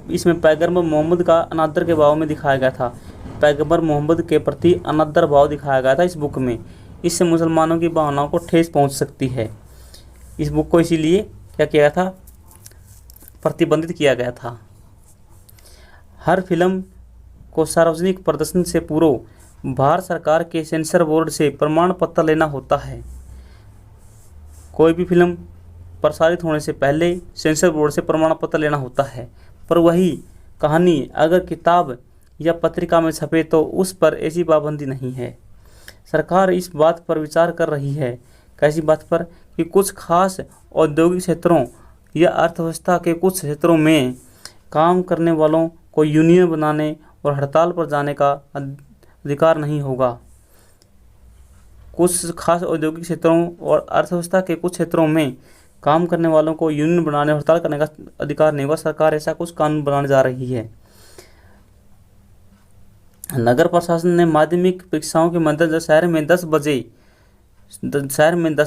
इसमें पैगंबर मोहम्मद का अनादर के भाव में दिखाया गया था। पैगंबर मोहम्मद के प्रति अनादर भाव दिखाया गया था इस बुक में। इससे मुसलमानों की भावनाओं को ठेस पहुंच सकती है। इस बुक को इसीलिए क्या किया था? प्रतिबंधित किया गया था। हर फिल्म को सार्वजनिक प्रदर्शन से पूर्व भारत सरकार के सेंसर बोर्ड से प्रमाण पत्र लेना होता है। कोई भी फिल्म प्रसारित होने से पहले सेंसर बोर्ड से प्रमाण पत्र लेना होता है, पर वही कहानी अगर किताब या पत्रिका में छपे तो उस पर ऐसी पाबंदी नहीं है। सरकार इस बात पर विचार कर रही है, कैसी बात पर, कि कुछ खास औद्योगिक क्षेत्रों या अर्थव्यवस्था के कुछ क्षेत्रों में काम करने वालों को यूनियन बनाने और हड़ताल पर जाने का अधिकार नहीं होगा। कुछ खास औद्योगिक क्षेत्रों और अर्थव्यवस्था के कुछ क्षेत्रों में काम करने वालों को यूनियन बनाने और हड़ताल करने का अधिकार नहीं होगा। सरकार ऐसा कुछ कानून बनाने जा रही है। नगर प्रशासन ने माध्यमिक परीक्षाओं के मद्देनजर शहर में 10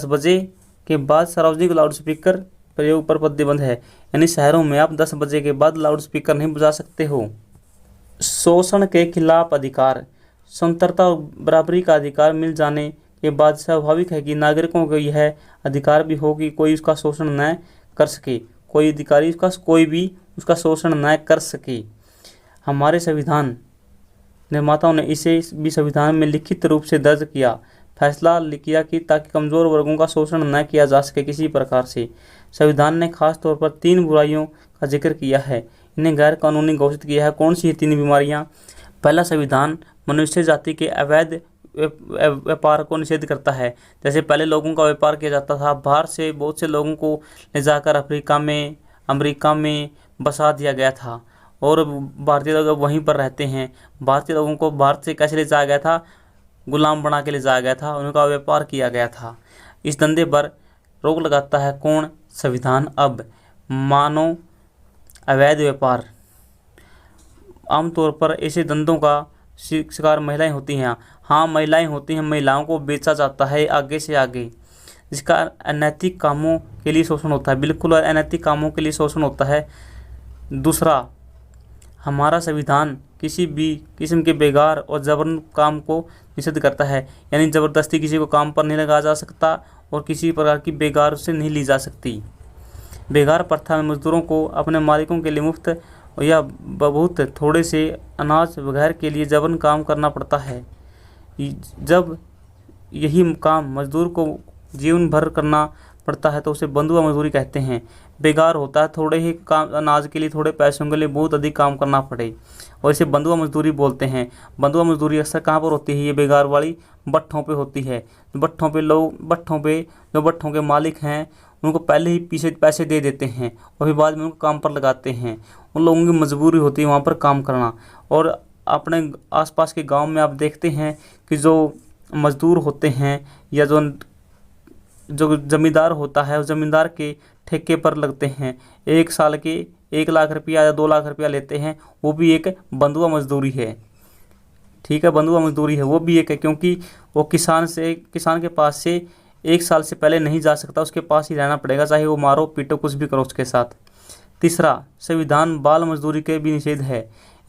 बजे के बाद सार्वजनिक लाउडस्पीकर प्रयोग पर प्रतिबंध है। यानी शहरों में आप 10 बजे के बाद लाउडस्पीकर नहीं बजा सकते हो। शोषण के खिलाफ अधिकार। स्वतंत्रता और बराबरी का अधिकार मिल जाने के बाद स्वाभाविक है कि नागरिकों को यह अधिकार भी हो कि कोई उसका शोषण न कर सके, कोई अधिकारी कोई भी उसका शोषण न कर सके। हमारे संविधान निर्माताओं ने इसे भी संविधान में लिखित रूप से दर्ज किया, फैसला किया कि ताकि कमज़ोर वर्गों का शोषण न किया जा सके किसी प्रकार से। संविधान ने खास तौर पर 3 बुराइयों का जिक्र किया है, इन्हें गैर कानूनी घोषित किया है। कौन सी 3 बीमारियां? पहला, संविधान मनुष्य जाति के अवैध व्यापार को निषेध करता है। जैसे पहले लोगों का व्यापार किया जाता था, बाहर से बहुत से लोगों को ले जाकर अफ्रीका में, अमेरिका में बसा दिया गया था और भारतीय लोग वहीं पर रहते हैं। भारतीय लोगों को भारत से कैसे ले जाया गया था? गुलाम बना के ले जाया गया था, उनका व्यापार किया गया था। इस धंधे पर रोक लगाता है कौन? संविधान। अब मानव अवैध व्यापार, आमतौर पर ऐसे धंधों का शिकार महिलाएं होती हैं। हाँ, महिलाएं होती हैं, महिलाओं को बेचा जाता है आगे से आगे, जिसका अनैतिक कामों के लिए शोषण होता है। बिल्कुल अनैतिक कामों के लिए शोषण होता है। दूसरा, हमारा संविधान किसी भी किस्म के बेगार और जबरन काम को निषेध करता है, यानी ज़बरदस्ती किसी को काम पर नहीं लगाया जा सकता और किसी प्रकार की बेगार उससे नहीं ली जा सकती। बेगार प्रथा में मजदूरों को अपने मालिकों के लिए मुफ्त या बहुत थोड़े से अनाज वगैरह के लिए जबरन काम करना पड़ता है। जब यही काम मजदूर को जीवन भर करना पड़ता है तो उसे बंधुआ मजदूरी कहते हैं। बेगार होता है थोड़े ही काम, अनाज के लिए, थोड़े पैसों के लिए बहुत अधिक काम करना पड़े, और इसे बंधुआ मजदूरी बोलते हैं। बंधुआ मजदूरी अक्सर कहाँ पर होती है? ये बेगार वाली भट्ठों पे होती है। भट्ठों पे जो भट्ठों के मालिक हैं उनको पहले ही पैसे दे देते हैं और फिर बाद में उनको काम पर लगाते हैं। उन लोगों की मजबूरी होती है वहाँ पर काम करना। और अपने आसपास के गांव में आप देखते हैं कि जो मजदूर होते हैं या जो ज़मींदार होता है, उस ज़मींदार के ठेके पर लगते हैं, 1 साल के 1 लाख रुपया या 2 लाख रुपया लेते हैं, वो भी एक बंधुआ मजदूरी है। ठीक है, बंधुआ मजदूरी है, वो भी एक है, क्योंकि वो किसान के पास से 1 साल से पहले नहीं जा सकता, उसके पास ही रहना पड़ेगा, चाहे वो मारो पीटो कुछ भी करो उसके साथ। तीसरा, संविधान बाल मजदूरी के भी निषेध है,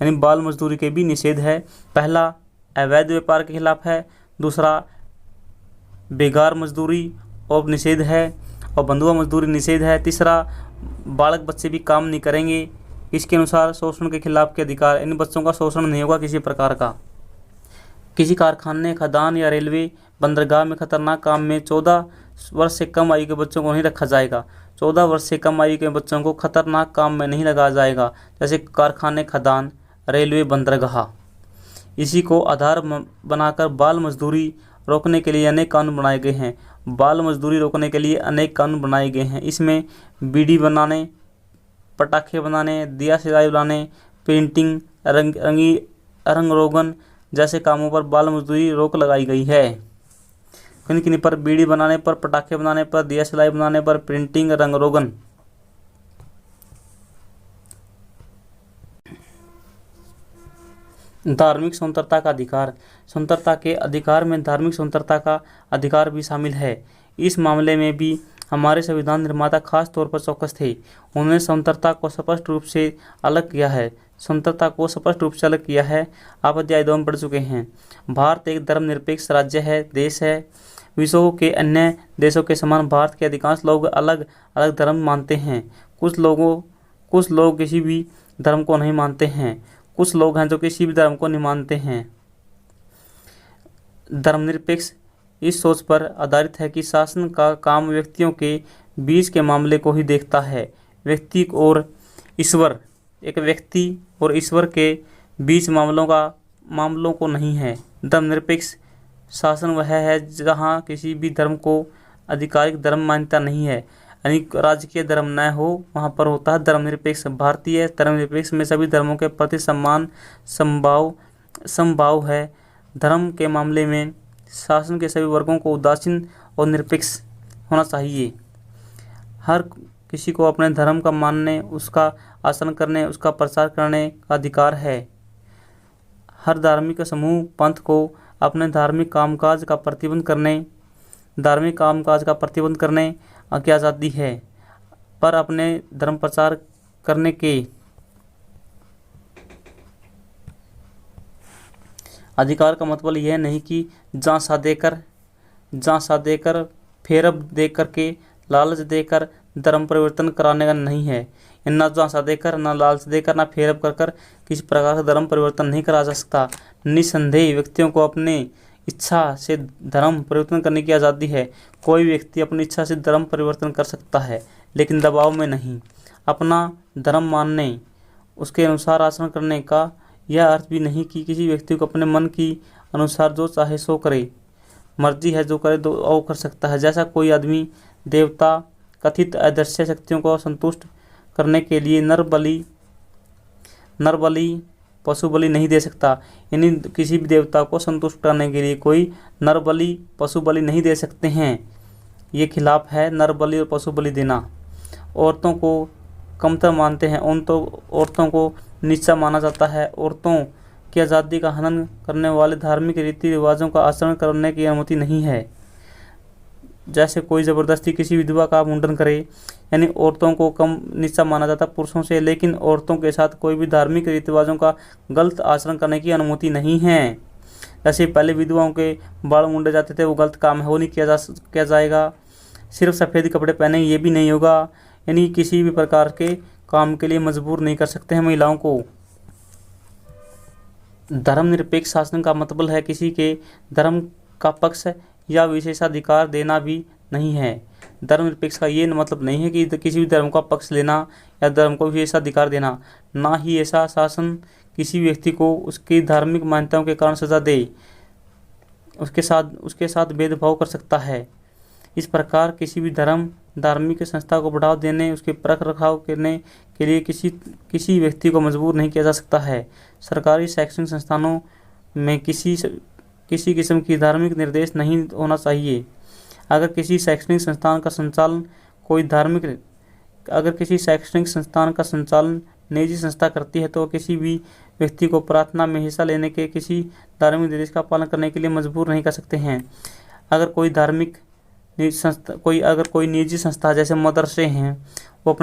यानी बाल मजदूरी के भी निषेध है। पहला, अवैध व्यापार के खिलाफ है। दूसरा, बेगार मजदूरी और निषेध है और बंधुआ मजदूरी निषेध है। तीसरा, बालक बच्चे भी काम नहीं करेंगे। इसके अनुसार शोषण के खिलाफ के अधिकार, इन बच्चों का शोषण नहीं होगा किसी प्रकार का। किसी कारखाने, खदान या रेलवे बंदरगाह में खतरनाक काम में 14 वर्ष से कम आयु के बच्चों को नहीं रखा जाएगा। 14 वर्ष से कम आयु के बच्चों को खतरनाक काम में नहीं लगाया जाएगा, जैसे कारखाने, खदान, रेलवे, बंदरगाह। इसी को आधार बनाकर बाल मजदूरी रोकने के लिए अनेक कानून बनाए गए हैं। बाल मजदूरी रोकने के लिए अनेक कानून बनाए गए हैं। इसमें बीड़ी बनाने, पटाखे बनाने, दिया सलाई बनाने, पेंटिंग, रंग रोगन जैसे कामों पर बाल मजदूरी रोक लगाई गई है। किन किन पर? बीड़ी बनाने पर, पटाखे बनाने पर, दिया सलाई बनाने पर, प्रिंटिंग, रंग रोगन। धार्मिक स्वतंत्रता का अधिकार। स्वतंत्रता के अधिकार में धार्मिक स्वतंत्रता का अधिकार भी शामिल है। इस मामले में भी हमारे संविधान निर्माता खास तौर पर चौकस थे। उन्होंने स्वतंत्रता को स्पष्ट रूप से अलग किया है। स्वतंत्रता को स्पष्ट रूप से अलग किया है। आप अध्याय 2 में पढ़ चुके हैं। भारत एक धर्मनिरपेक्ष राज्य है, देश है। विश्व के अन्य देशों के समान भारत के अधिकांश लोग अलग अलग धर्म मानते हैं। कुछ लोग किसी भी धर्म को नहीं मानते हैं। कुछ लोग हैं जो किसी भी धर्म को नहीं मानते हैं। धर्मनिरपेक्ष इस सोच पर आधारित है कि शासन का काम व्यक्तियों के बीच के मामले को ही देखता है, एक व्यक्ति और ईश्वर के बीच मामलों को नहीं है। धर्मनिरपेक्ष शासन वह है जहाँ किसी भी धर्म को आधिकारिक धर्म मान्यता नहीं है, यानी राजकीय धर्म न हो, वहाँ पर होता है धर्मनिरपेक्ष। भारतीय धर्मनिरपेक्ष में सभी धर्मों के प्रति सम्मान, समभाव है। धर्म के मामले में शासन के सभी वर्गों को उदासीन और निरपेक्ष होना चाहिए। हर किसी को अपने धर्म का मानने, उसका आचरण करने, उसका प्रचार करने का अधिकार है। हर धार्मिक समूह, पंथ को अपने धार्मिक कामकाज का प्रतिबंध करने की आज़ादी है, पर अपने धर्म प्रचार करने के अधिकार का मतलब यह नहीं कि झांसा देकर, फेरब देकर के, लालच देकर धर्म परिवर्तन कराने का नहीं है। न झांसा देकर, न लालच देकर, न फेरब कर किसी प्रकार का धर्म परिवर्तन नहीं करा जा सकता। निसंदेह व्यक्तियों को अपने इच्छा से धर्म परिवर्तन करने की आज़ादी है। कोई व्यक्ति अपनी इच्छा से धर्म परिवर्तन कर सकता है, लेकिन दबाव में नहीं। अपना धर्म मानने, उसके अनुसार आचरण करने का यह अर्थ भी नहीं कि किसी व्यक्ति को अपने मन की अनुसार जो चाहे सो करे। मर्जी है जो करे वो कर सकता है। जैसा कोई आदमी देवता कथित अदृश्य शक्तियों को संतुष्ट करने के लिए नर बलि पशु बलि नहीं दे सकता, यानी किसी भी देवता को संतुष्ट करने के लिए कोई नर बलि पशु बलि नहीं दे सकते हैं। ये खिलाफ है नर बलि और पशु बलि देना। औरतों को कमतर मानते हैं, औरतों को नीचा माना जाता है। औरतों की आज़ादी का हनन करने वाले धार्मिक रीति रिवाजों का आचरण करने की अनुमति नहीं है। जैसे कोई ज़बरदस्ती किसी विधवा का मुंडन करे, यानी औरतों को कम नीचा माना जाता पुरुषों से, लेकिन औरतों के साथ कोई भी धार्मिक रीति रिवाजों का गलत आचरण करने की अनुमति नहीं है। जैसे पहले विधवाओं के बाल मुंडे जाते थे, वो गलत काम है, वो नहीं किया जाएगा। सिर्फ सफ़ेद कपड़े पहने, ये भी नहीं होगा, यानी किसी भी प्रकार के काम के लिए मजबूर नहीं कर सकते हैं महिलाओं को। धर्मनिरपेक्ष शासन का मतलब है किसी के धर्म का पक्ष या विशेषाधिकार देना भी नहीं है। धर्मनिरपेक्ष का ये मतलब नहीं है कि किसी भी धर्म का पक्ष लेना या धर्म को विशेषाधिकार देना। ना ही ऐसा शासन किसी व्यक्ति को उसकी धार्मिक मान्यताओं के कारण सजा दे, उसके साथ भेदभाव कर सकता है। इस प्रकार किसी भी धार्मिक संस्था को बढ़ावा देने, उसके रख रखाव करने के लिए किसी व्यक्ति को मजबूर नहीं किया जा सकता है। सरकारी शैक्षणिक संस्थानों में किसी किस्म की धार्मिक निर्देश नहीं होना चाहिए। अगर किसी शैक्षणिक संस्थान का संचालन निजी संस्था करती है तो किसी भी व्यक्ति को प्रार्थना में हिस्सा लेने के किसी धार्मिक निर्देश का पालन करने के लिए मजबूर नहीं कर सकते हैं। अगर कोई निजी संस्था जैसे मदरसे हैं, वो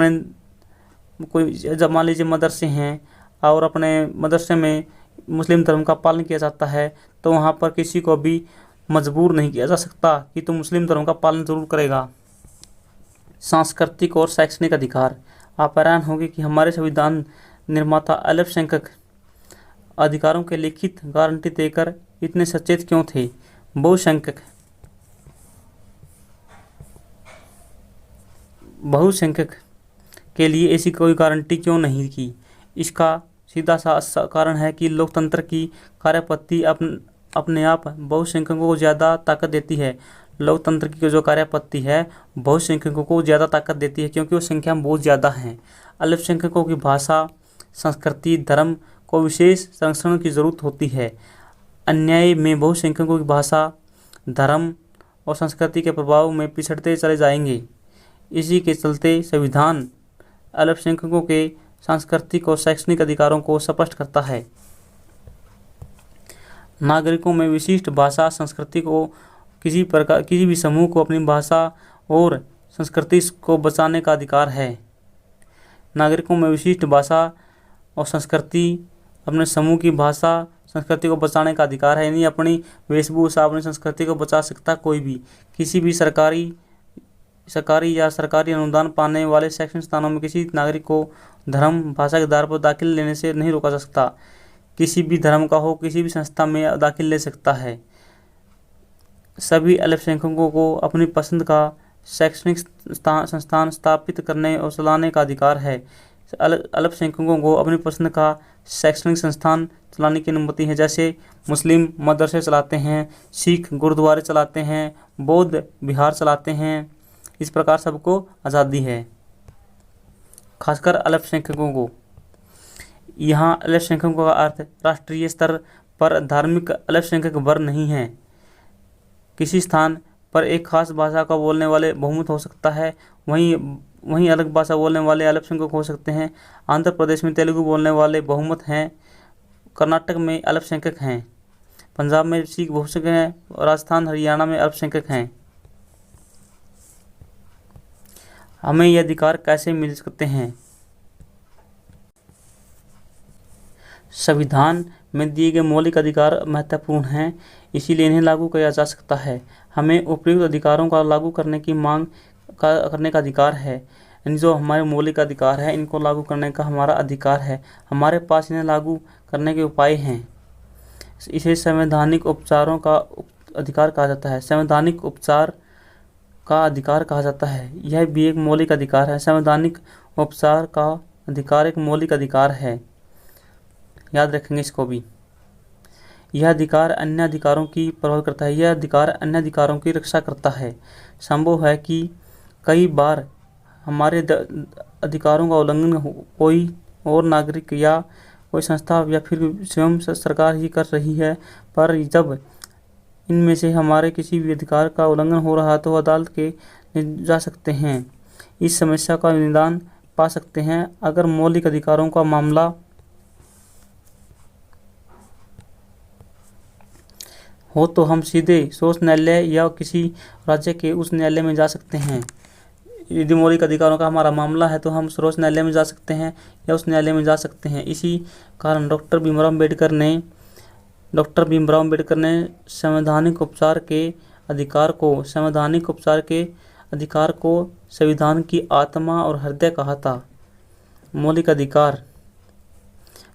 मान लीजिए मदरसे हैं और अपने मदरसे में मुस्लिम धर्म का पालन किया जाता है, तो वहाँ पर किसी को भी मजबूर नहीं किया जा सकता कि तुम मुस्लिम धर्म का पालन जरूर करेगा। सांस्कृतिक और शैक्षणिक अधिकार। आप हैरान होंगे कि हमारे संविधान निर्माता अल्पसंख्यक अधिकारों के लिखित गारंटी देकर इतने सचेत क्यों थे। बहुसंख्यक के लिए ऐसी कोई गारंटी क्यों नहीं की? इसका सीधा सा कारण है कि लोकतंत्र की कार्यपद्धति अपने आप बहुसंख्यकों को ज़्यादा ताकत देती है। लोकतंत्र की जो कार्यपद्धति है बहुसंख्यकों को ज़्यादा ताकत देती है, क्योंकि वो संख्या में बहुत ज़्यादा हैं। अल्पसंख्यकों की भाषा, संस्कृति, धर्म को विशेष संरक्षण की जरूरत होती है। अन्याय में बहुसंख्यकों की भाषा, धर्म और संस्कृति के प्रभाव में पिछड़ते चले जाएंगे। इसी के चलते संविधान अल्पसंख्यकों के सांस्कृतिक और शैक्षणिक अधिकारों को स्पष्ट करता है। नागरिकों में विशिष्ट भाषा, संस्कृति को किसी भी समूह को अपनी भाषा और संस्कृति को बचाने का अधिकार है। नागरिकों में विशिष्ट भाषा और संस्कृति, अपने समूह की भाषा संस्कृति को बचाने का अधिकार है। यानी अपनी वेशभूषा, अपनी संस्कृति को बचा सकता कोई भी। किसी भी सरकारी या सरकारी अनुदान पाने वाले शैक्षणिक स्थानों में किसी नागरिक को धर्म, भाषा के आधार पर दाखिला लेने से नहीं रोका जा सकता। किसी भी धर्म का हो, किसी भी संस्था में दाखिला ले सकता है। सभी अल्पसंख्यकों को अपनी पसंद का शैक्षणिक संस्थान स्थापित करने और चलाने का अधिकार है। अल्पसंख्यकों को अपनी पसंद का शैक्षणिक संस्थान चलाने की अनुमति है। जैसे मुस्लिम मदरसे चलाते हैं, सिख गुरुद्वारे चलाते हैं, बौद्ध विहार चलाते हैं। इस प्रकार सबको आज़ादी है, खासकर अल्पसंख्यकों को। यहाँ अल्पसंख्यकों का अर्थ राष्ट्रीय स्तर पर धार्मिक अल्पसंख्यक वर्ग नहीं है। किसी स्थान पर एक खास भाषा का बोलने वाले बहुमत हो सकता है, वहीं अलग भाषा बोलने वाले अल्पसंख्यक हो सकते हैं। आंध्र प्रदेश में तेलुगु बोलने वाले बहुमत हैं, कर्नाटक में अल्पसंख्यक हैं, पंजाब में सिख बहुसंख्यक हैं और राजस्थान हरियाणा में अल्पसंख्यक हैं। हमें ये अधिकार कैसे मिल सकते हैं? संविधान में दिए गए मौलिक अधिकार महत्वपूर्ण हैं, इसीलिए इन्हें लागू किया जा सकता है। हमें उपयुक्त अधिकारों का लागू करने की मांग करने का अधिकार है। जो हमारे मौलिक अधिकार है, इनको लागू करने का हमारा अधिकार है। हमारे पास इन्हें लागू करने के उपाय हैं। इसे संवैधानिक उपचारों का अधिकार कहा जाता है। संवैधानिक उपचार का अधिकार कहा जाता है, यह भी एक मौलिक अधिकार है। संवैधानिक उपचार का अधिकार एक मौलिक अधिकार है, याद रखेंगे इसको भी। यह अधिकार अन्य अधिकारों की प्रभावित करता है। यह अधिकार अन्य अधिकारों की रक्षा करता है। संभव है कि कई बार हमारे अधिकारों का उल्लंघन कोई और नागरिक या कोई संस्था या फिर स्वयं सरकार ही कर रही है, पर जब इनमें से हमारे किसी भी अधिकार का उल्लंघन हो रहा है तो अदालत के जा सकते हैं, इस समस्या का निदान पा सकते हैं। अगर मौलिक अधिकारों का मामला हो तो हम सीधे सर्वोच्च न्यायालय या किसी राज्य के उस न्यायालय में जा सकते हैं। यदि मौलिक अधिकारों का हमारा मामला है तो हम सर्वोच्च न्यायालय में जा सकते हैं या उस न्यायालय में जा सकते हैं। इसी कारण डॉक्टर भीमराव अम्बेडकर ने संवैधानिक उपचार के अधिकार को संविधान की आत्मा और हृदय कहा था। मौलिक अधिकार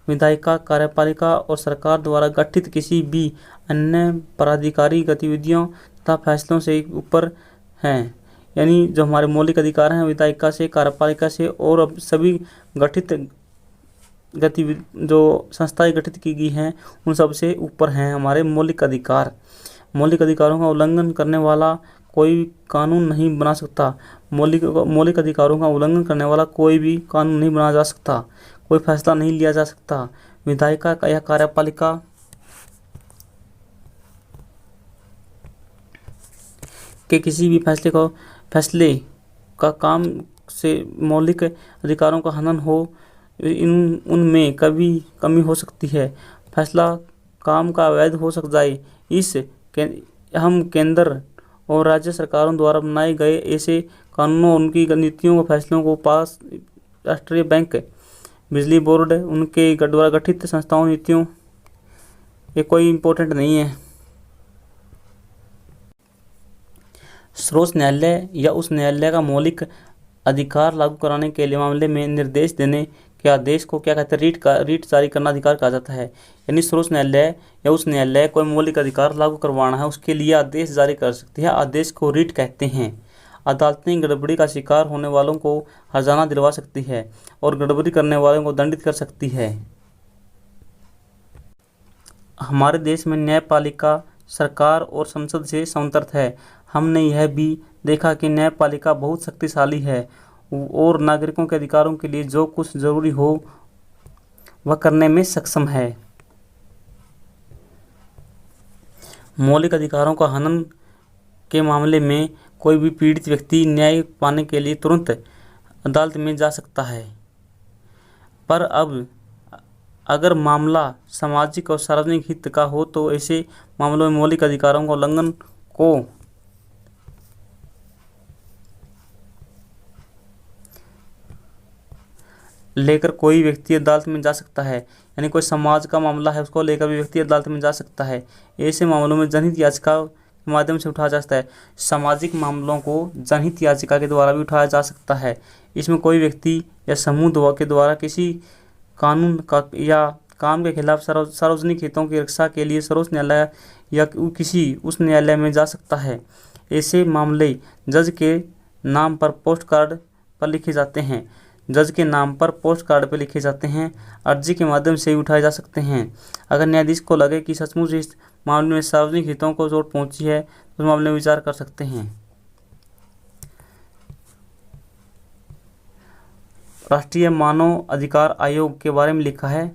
विधायिका, कार्यपालिका और सरकार द्वारा गठित किसी भी अन्य प्राधिकारी गतिविधियों तथा फैसलों से ऊपर हैं। यानी जो हमारे मौलिक अधिकार हैं विधायिका से, कार्यपालिका से और अब सभी गठित गतिविधि जो संस्थाएं गठित की गई हैं उन सब से ऊपर हैं हमारे मौलिक अधिकार। मौलिक अधिकारों का उल्लंघन करने वाला कोई कानून नहीं बना सकता। मौलिक अधिकारों का उल्लंघन करने वाला कोई भी कानून नहीं बनाया जा सकता, कोई फैसला नहीं लिया जा सकता। विधायिका या कार्यपालिका के किसी भी फैसले का काम से मौलिक अधिकारों का हनन हो, उनमें कभी कमी हो सकती है, फैसला काम का अवैध हो सकता जाए। हम केंद्र और राज्य सरकारों द्वारा बनाए गए ऐसे कानूनों, उनकी नीतियों व फैसलों को पास राष्ट्रीय बैंक, बिजली बोर्ड, उनके द्वारा गठित संस्थाओं, नीतियों, ये कोई इम्पोर्टेंट नहीं है। सर्वोच्च न्यायालय या उस न्यायालय का मौलिक अधिकार लागू कराने के लिए मामले में निर्देश देने के आदेश को क्या कहते हैं? रीट जारी करना अधिकार कहा जाता है। यानी सर्वोच्च न्यायालय या उस न्यायालय कोई मौलिक अधिकार लागू करवाना है, उसके लिए आदेश जारी कर सकती है। आदेश को रीट कहते हैं। अदालतें गड़बड़ी का शिकार होने वालों को हर्जाना दिलवा सकती है और गड़बड़ी करने वालों को दंडित कर सकती है। हमारे देश में न्यायपालिका सरकार और संसद से स्वतंत्र है। हमने यह भी देखा कि न्यायपालिका बहुत शक्तिशाली है और नागरिकों के अधिकारों के लिए जो कुछ जरूरी हो वह करने में सक्षम है। मौलिक अधिकारों का हनन के मामले में कोई भी पीड़ित व्यक्ति न्याय पाने के लिए तुरंत अदालत में जा सकता है। पर अब अगर मामला सामाजिक और सार्वजनिक हित का हो तो ऐसे मामलों में मौलिक अधिकारों का उल्लंघन को लेकर कोई व्यक्ति अदालत में जा सकता है। यानी कोई समाज का मामला है उसको लेकर भी व्यक्ति अदालत में जा सकता है। ऐसे मामलों में जनहित याचिका के माध्यम से उठाया जा सकता है। सामाजिक मामलों को जनहित याचिका के द्वारा भी उठाया जा सकता है। इसमें कोई व्यक्ति या समूह के द्वारा किसी कानून का या काम के खिलाफ सार्वजनिक हितों की रक्षा के लिए सर्वोच्च न्यायालय या किसी उस न्यायालय में जा सकता है। ऐसे मामले जज के नाम पर पोस्ट कार्ड पर लिखे जाते हैं। जज के नाम पर पोस्ट कार्ड पर लिखे जाते हैं। अर्जी के माध्यम से भी उठाए जा सकते हैं। अगर न्यायाधीश को लगे कि सचमुच इस मामले में सार्वजनिक हितों को चोट पहुंची है तो उस मामले में विचार कर सकते हैं। राष्ट्रीय मानव अधिकार आयोग के बारे में लिखा है।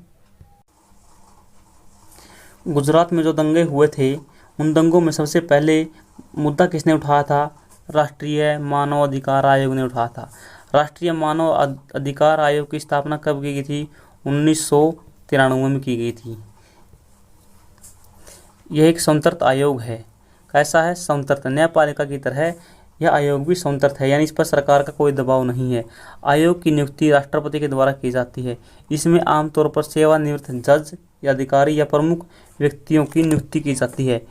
गुजरात में जो दंगे हुए थे उन दंगों में सबसे पहले मुद्दा किसने उठाया था? राष्ट्रीय मानव अधिकार आयोग ने उठाया था। राष्ट्रीय मानव अधिकार आयोग की स्थापना कब की गई थी? 1993 में की गई थी। यह एक स्वतंत्र आयोग है। कैसा है? स्वतंत्र। न्यायपालिका की तरह यह आयोग भी स्वतंत्र है, यानी इस पर सरकार का कोई दबाव नहीं है। आयोग की नियुक्ति राष्ट्रपति के द्वारा की जाती है। इसमें आमतौर पर सेवानिवृत्त जज या अधिकारी या प्रमुख व्यक्तियों की नियुक्ति की जाती है,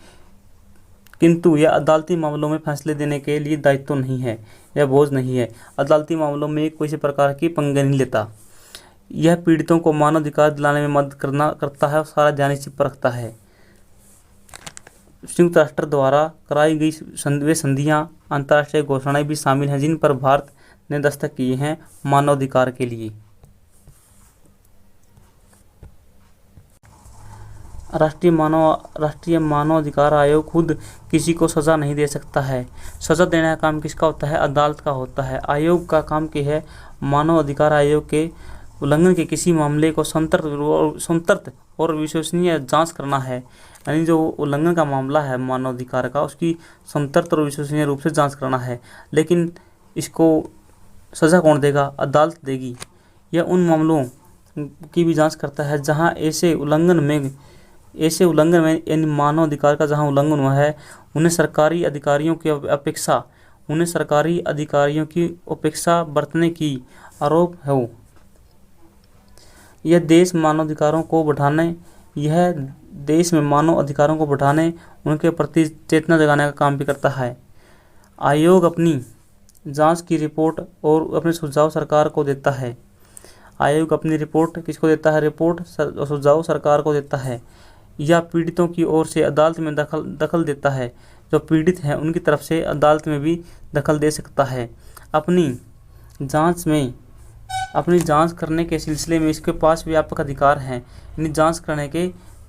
किंतु यह अदालती मामलों में फैसले देने के लिए दायित्व नहीं है, यह बोझ नहीं है। अदालती मामलों में किसी प्रकार की पंगे नहीं लेता। यह पीड़ितों को मानवाधिकार दिलाने में मदद करता है और सारा ध्यान इसी पर रखता है। संयुक्त राष्ट्र द्वारा कराई गई वे संधियां, अंतर्राष्ट्रीय घोषणाएं भी शामिल हैं जिन पर भारत ने दस्तखत किए हैं मानवाधिकार के लिए। राष्ट्रीय मानवाधिकार आयोग खुद किसी को सज़ा नहीं दे सकता है। सज़ा देने का काम किसका होता है? अदालत का होता है। आयोग का काम क्या है? मानव अधिकार आयोग के उल्लंघन के किसी मामले को स्वतंत्र और विश्वसनीय जांच करना है। यानी जो उल्लंघन का मामला है मानवाधिकार का, उसकी स्वतंत्र और विश्वसनीय रूप से जांच करना है। लेकिन इसको सज़ा कौन देगा? अदालत देगी। यह उन मामलों की भी जांच करता है जहां ऐसे उल्लंघन में यानी मानव अधिकार का जहां उल्लंघन हुआ है उन्हें सरकारी अधिकारियों की अपेक्षा बरतने की आरोप हो। यह देश में मानव अधिकारों को बढ़ाने उनके प्रति चेतना जगाने का काम भी करता है। आयोग अपनी जांच की रिपोर्ट और अपने सुझाव सरकार को देता है। आयोग अपनी रिपोर्ट किसको देता है? सुझाव सरकार को देता है या पीड़ितों की ओर से अदालत में दखल देता है। जो पीड़ित हैं उनकी तरफ से अदालत में भी दखल दे सकता है। अपनी जांच करने के सिलसिले में इसके पास व्यापक अधिकार हैं। यानी जांच करने के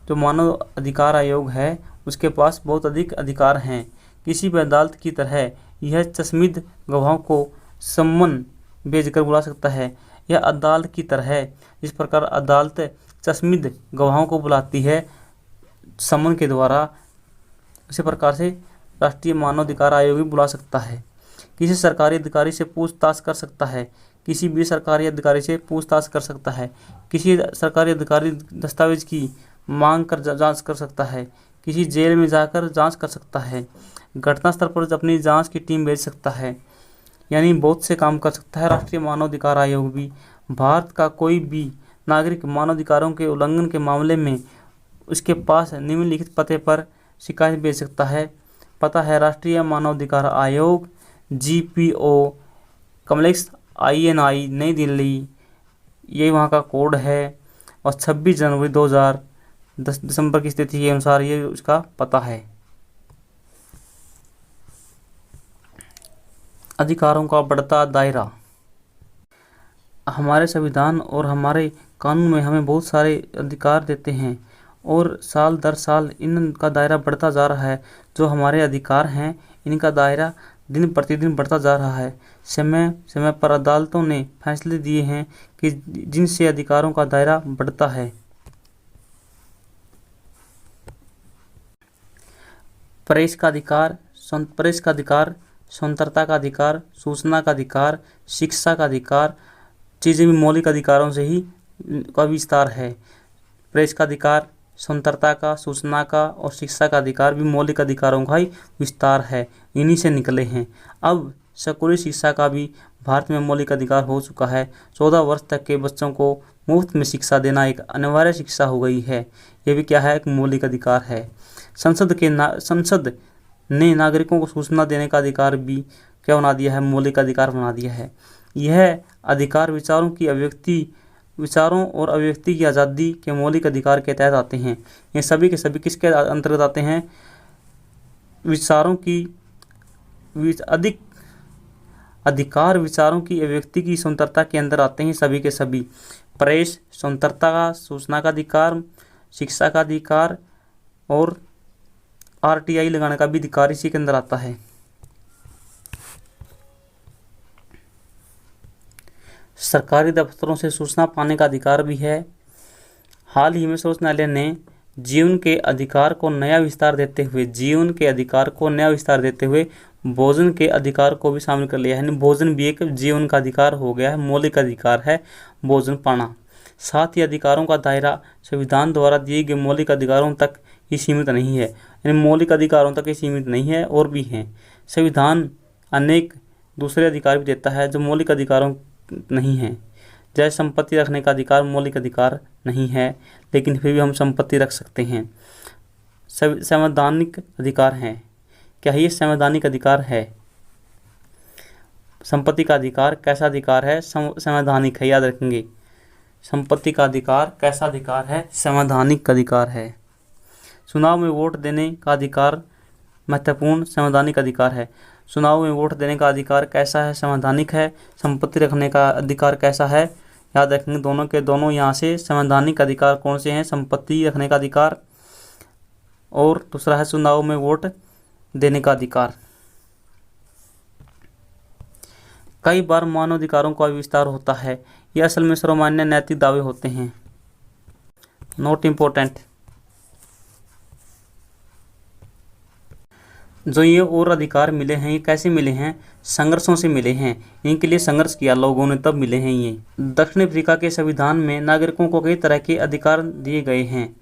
जो मानव अधिकार आयोग है उसके पास बहुत अधिक अधिकार हैं। किसी भी अदालत की तरह यह चश्मिद गवाहों को सम्मन भेजकर बुला सकता है। यह अदालत की तरह जिस प्रकार अदालत चश्मिद गवाहों को बुलाती है सम्मन के द्वारा, उसी प्रकार से राष्ट्रीय मानव अधिकार आयोग भी बुला सकता है। किसी सरकारी अधिकारी से पूछताछ कर सकता है। किसी भी सरकारी अधिकारी से पूछताछ कर सकता है। किसी सरकारी अधिकारी दस्तावेज की मांग कर जांच कर सकता है। किसी जेल में जाकर जांच कर सकता है। घटनास्थल पर अपनी जांच की टीम भेज सकता है। यानी बहुत से काम कर सकता है राष्ट्रीय मानव अधिकार आयोग भी। भारत का कोई भी नागरिक मानवाधिकारों के उल्लंघन के मामले में उसके पास निम्नलिखित पते पर शिकायत भेज सकता है। पता है राष्ट्रीय मानवाधिकार आयोग, GPO कॉम्प्लेक्स, INI, नई दिल्ली, ये वहाँ का कोड है। और 26 जनवरी 2010 दिसंबर की स्थिति के अनुसार ये उसका पता है। अधिकारों का बढ़ता दायरा। हमारे संविधान और हमारे कानून में हमें बहुत सारे अधिकार देते हैं और साल दर साल इनका दायरा बढ़ता जा रहा है। जो हमारे अधिकार हैं इनका दायरा दिन प्रतिदिन बढ़ता जा रहा है। समय समय पर अदालतों ने फैसले दिए हैं कि जिनसे अधिकारों का दायरा बढ़ता है। प्रेस का अधिकार, स्वतंत्रता का अधिकार, सूचना का अधिकार, शिक्षा का अधिकार, चीज़ें भी मौलिक अधिकारों से ही का विस्तार है। प्रेस का अधिकार, स्वतंत्रता का, सूचना का और शिक्षा का अधिकार भी मौलिक अधिकारों का ही विस्तार है, इन्हीं से निकले हैं। अब स्कूली शिक्षा का भी भारत में मौलिक अधिकार हो चुका है। 14 वर्ष तक के बच्चों को मुफ्त में शिक्षा देना एक अनिवार्य शिक्षा हो गई है। ये भी क्या है, एक मौलिक अधिकार है। संसद ने नागरिकों को सूचना देने का अधिकार भी क्या बना दिया है, मौलिक अधिकार बना दिया है। यह अधिकार विचारों और अभिव्यक्ति की आज़ादी के मौलिक अधिकार के तहत आते हैं। ये सभी के सभी किसके अंतर्गत आते हैं, विचारों की अभिव्यक्ति की स्वतंत्रता के अंदर आते हैं सभी के सभी। प्रेस, स्वतंत्रता का, सूचना का अधिकार, शिक्षा का अधिकार और RTI लगाने का भी अधिकार इसी के अंदर आता है। सरकारी दफ्तरों से सूचना पाने का अधिकार भी है। हाल ही में सर्वोच्च न्यायालय ने जीवन के अधिकार को नया विस्तार देते हुए भोजन के अधिकार को भी शामिल कर लिया है। यानी भोजन भी एक जीवन का अधिकार हो गया है, मौलिक अधिकार है भोजन पाना। साथ ही अधिकारों का दायरा संविधान द्वारा दिए गए मौलिक अधिकारों तक ही सीमित नहीं है। यानी मौलिक अधिकारों तक ही सीमित नहीं है, और भी हैं। संविधान अनेक दूसरे अधिकार भी देता है जो मौलिक अधिकारों नहीं है। जैसे संपत्ति रखने का अधिकार मौलिक अधिकार नहीं है, लेकिन फिर भी हम संपत्ति रख सकते हैं। संवैधानिक अधिकार हैं। क्या ये संवैधानिक अधिकार है? संपत्ति का अधिकार कैसा अधिकार है? संवैधानिक है, याद रखेंगे। संपत्ति का अधिकार कैसा अधिकार है? संवैधानिक अधिकार है। चुनाव में वोट देने का अधिकार महत्वपूर्ण संवैधानिक अधिकार है। चुनाव में वोट देने का अधिकार कैसा है? संवैधानिक है। संपत्ति रखने का अधिकार कैसा है? याद रखेंगे, दोनों के दोनों यहाँ से संवैधानिक अधिकार कौन से हैं? संपत्ति रखने का अधिकार और दूसरा है चुनाव में वोट देने का अधिकार। कई बार मानव अधिकारों का विस्तार होता है। ये असल में सर्वमान्य नैतिक दावे होते हैं। Note important. जो ये और अधिकार मिले हैं, ये कैसे मिले हैं? संघर्षों से मिले हैं। इनके लिए संघर्ष किया लोगों ने, तब मिले हैं ये। दक्षिण अफ्रीका के संविधान में नागरिकों को कई तरह के अधिकार दिए गए हैं।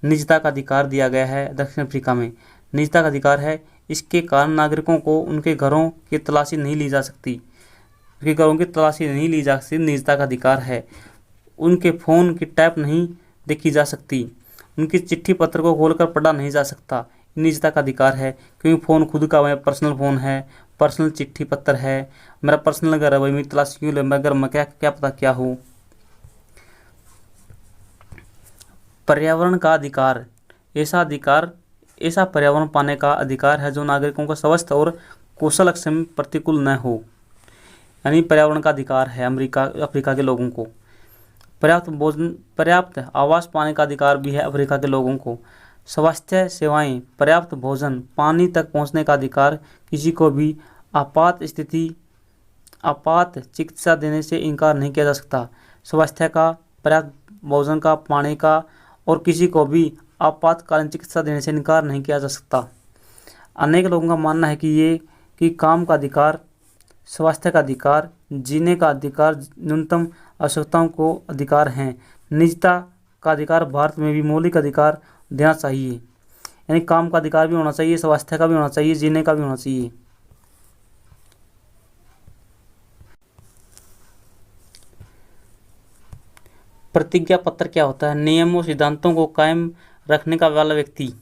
निजता का अधिकार दिया गया है। दक्षिण अफ्रीका में निजता का अधिकार है। इसके कारण नागरिकों को उनके घरों की तलाशी नहीं ली जा सकती। निजता का अधिकार है। उनके फ़ोन की टैप नहीं देखी जा सकती। उनकी चिट्ठी पत्र को खोलकर पढ़ा नहीं जा सकता। निजता का अधिकार है, क्योंकि फ़ोन खुद का है, पर्सनल फ़ोन है, पर्सनल चिट्ठी पत्र है। मेरा पर्सनल घर है भाई, मेरी तलाशी क्यों ले? मैं घर में क्या पता क्या हो। पर्यावरण का अधिकार ऐसा पर्यावरण पाने का अधिकार है जो नागरिकों को स्वस्थ और कुशल अक्षम प्रतिकूल न हो। यानी पर्यावरण का अधिकार है अफ्रीका के लोगों को। पर्याप्त आवास पाने का अधिकार भी है अफ्रीका के लोगों को। स्वास्थ्य सेवाएं, पर्याप्त भोजन, पानी तक पहुंचने का अधिकार, किसी को भी आपात चिकित्सा देने से इनकार नहीं किया जा सकता। स्वास्थ्य का, पर्याप्त भोजन का, पानी का और किसी को भी आपातकालीन चिकित्सा देने से इनकार नहीं किया जा सकता। अनेक लोगों का मानना है कि काम का अधिकार, स्वास्थ्य का अधिकार, जीने का अधिकार, न्यूनतम आवश्यकताओं को अधिकार हैं। निजता का अधिकार भारत में भी मौलिक अधिकार देना चाहिए। यानी काम का अधिकार भी होना चाहिए, स्वास्थ्य का भी होना चाहिए, जीने का भी होना चाहिए। प्रतिज्ञा पत्र क्या होता है? नियमों सिद्धांतों को कायम रखने का वाला व्यक्ति,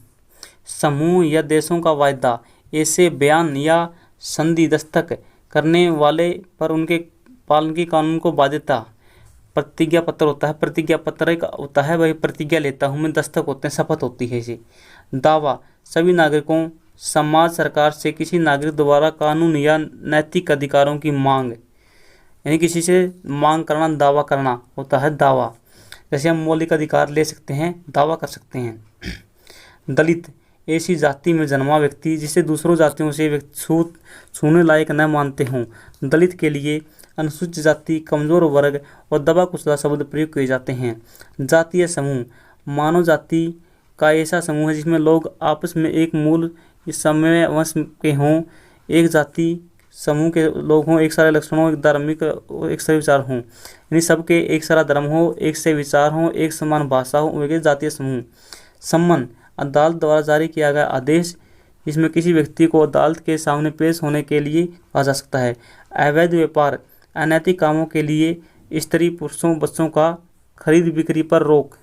समूह या देशों का वायदा, ऐसे बयान या संधि दस्तखत करने वाले पर उनके पालन की कानून को बाध्यता प्रतिज्ञा पत्र होता है। प्रतिज्ञा पत्र एक होता है, भाई प्रतिज्ञा लेता हूँ मैं, दस्तखत होते हैं, शपथ होती है इसे। दावा, सभी नागरिकों समाज सरकार से किसी नागरिक द्वारा कानून या नैतिक अधिकारों की मांग, यानी किसी से मांग करना, दावा करना होता है दावा। जैसे हम मौलिक अधिकार ले सकते हैं, दावा कर सकते हैं। दलित ऐसी जाति में जन्मा व्यक्ति जिसे दूसरों जातियों से छूने लायक न मानते हों। दलित के लिए अनुसूचित जाति, कमजोर वर्ग और दबा कुचला शब्द प्रयोग किए जाते हैं। जातीय समूह मानव जाति का ऐसा समूह है जिसमें लोग आपस में एक मूल समय वंश के हों, एक जाति समूह के लोग हों, एक सारे लक्षण हो, एक धार्मिक, एक से विचार हों, यानी सबके एक सारा धर्म हो, एक से विचार हो, एक समान भाषा हो, वे जातीय समूह। सम्मन अदालत द्वारा जारी किया गया आदेश जिसमें किसी व्यक्ति को अदालत के सामने पेश होने के लिए कहा जा सकता है। अवैध व्यापार अनैतिक कामों के लिए स्त्री पुरुषों बच्चों का खरीद बिक्री पर रोक।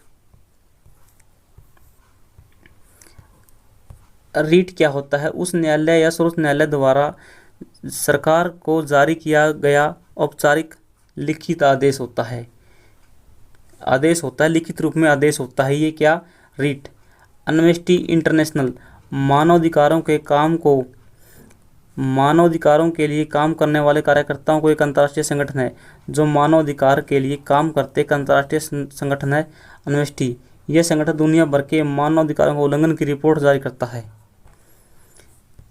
रीट क्या होता है? उस न्यायालय या सर्वोच्च न्यायालय द्वारा सरकार को जारी किया गया औपचारिक लिखित आदेश होता है। आदेश होता है, लिखित रूप में आदेश होता है। ये क्या? रीट। एम्नेस्टी इंटरनेशनल मानवाधिकारों के लिए काम करने वाले कार्यकर्ताओं को एक अंतर्राष्ट्रीय संगठन है जो मानवाधिकार के लिए काम करते एक अंतर्राष्ट्रीय संगठन है एम्नेस्टी। यह संगठन दुनिया भर के मानवाधिकारों के उल्लंघन की रिपोर्ट जारी करता है।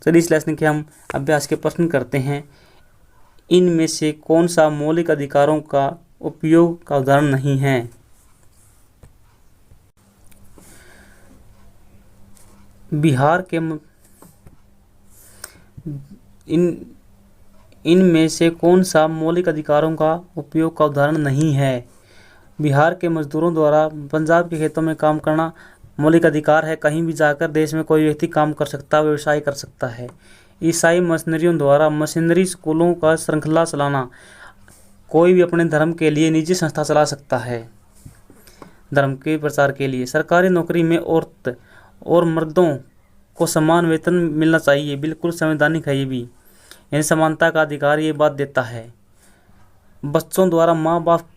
चलिए इस लेसन के हम अभ्यास के प्रश्न करते हैं। इनमें से कौन सा मौलिक अधिकारों का उपयोग का उदाहरण नहीं है? बिहार के इनमें से कौन सा मौलिक अधिकारों का उपयोग का उदाहरण नहीं है? बिहार के मजदूरों द्वारा पंजाब के खेतों में काम करना मौलिक अधिकार है। कहीं भी जाकर देश में कोई व्यक्ति काम कर सकता, व्यवसाय कर सकता है। ईसाई मशीनरियों द्वारा मशीनरी स्कूलों का श्रृंखला चलाना, कोई भी अपने धर्म के लिए निजी संस्था चला सकता है धर्म के प्रचार के लिए। सरकारी नौकरी में औरत और मर्दों को समान वेतन मिलना चाहिए, बिल्कुल संवैधानिक है ये भी, यानी समानता का अधिकार ये बात देता है। बच्चों द्वारा माँ बाप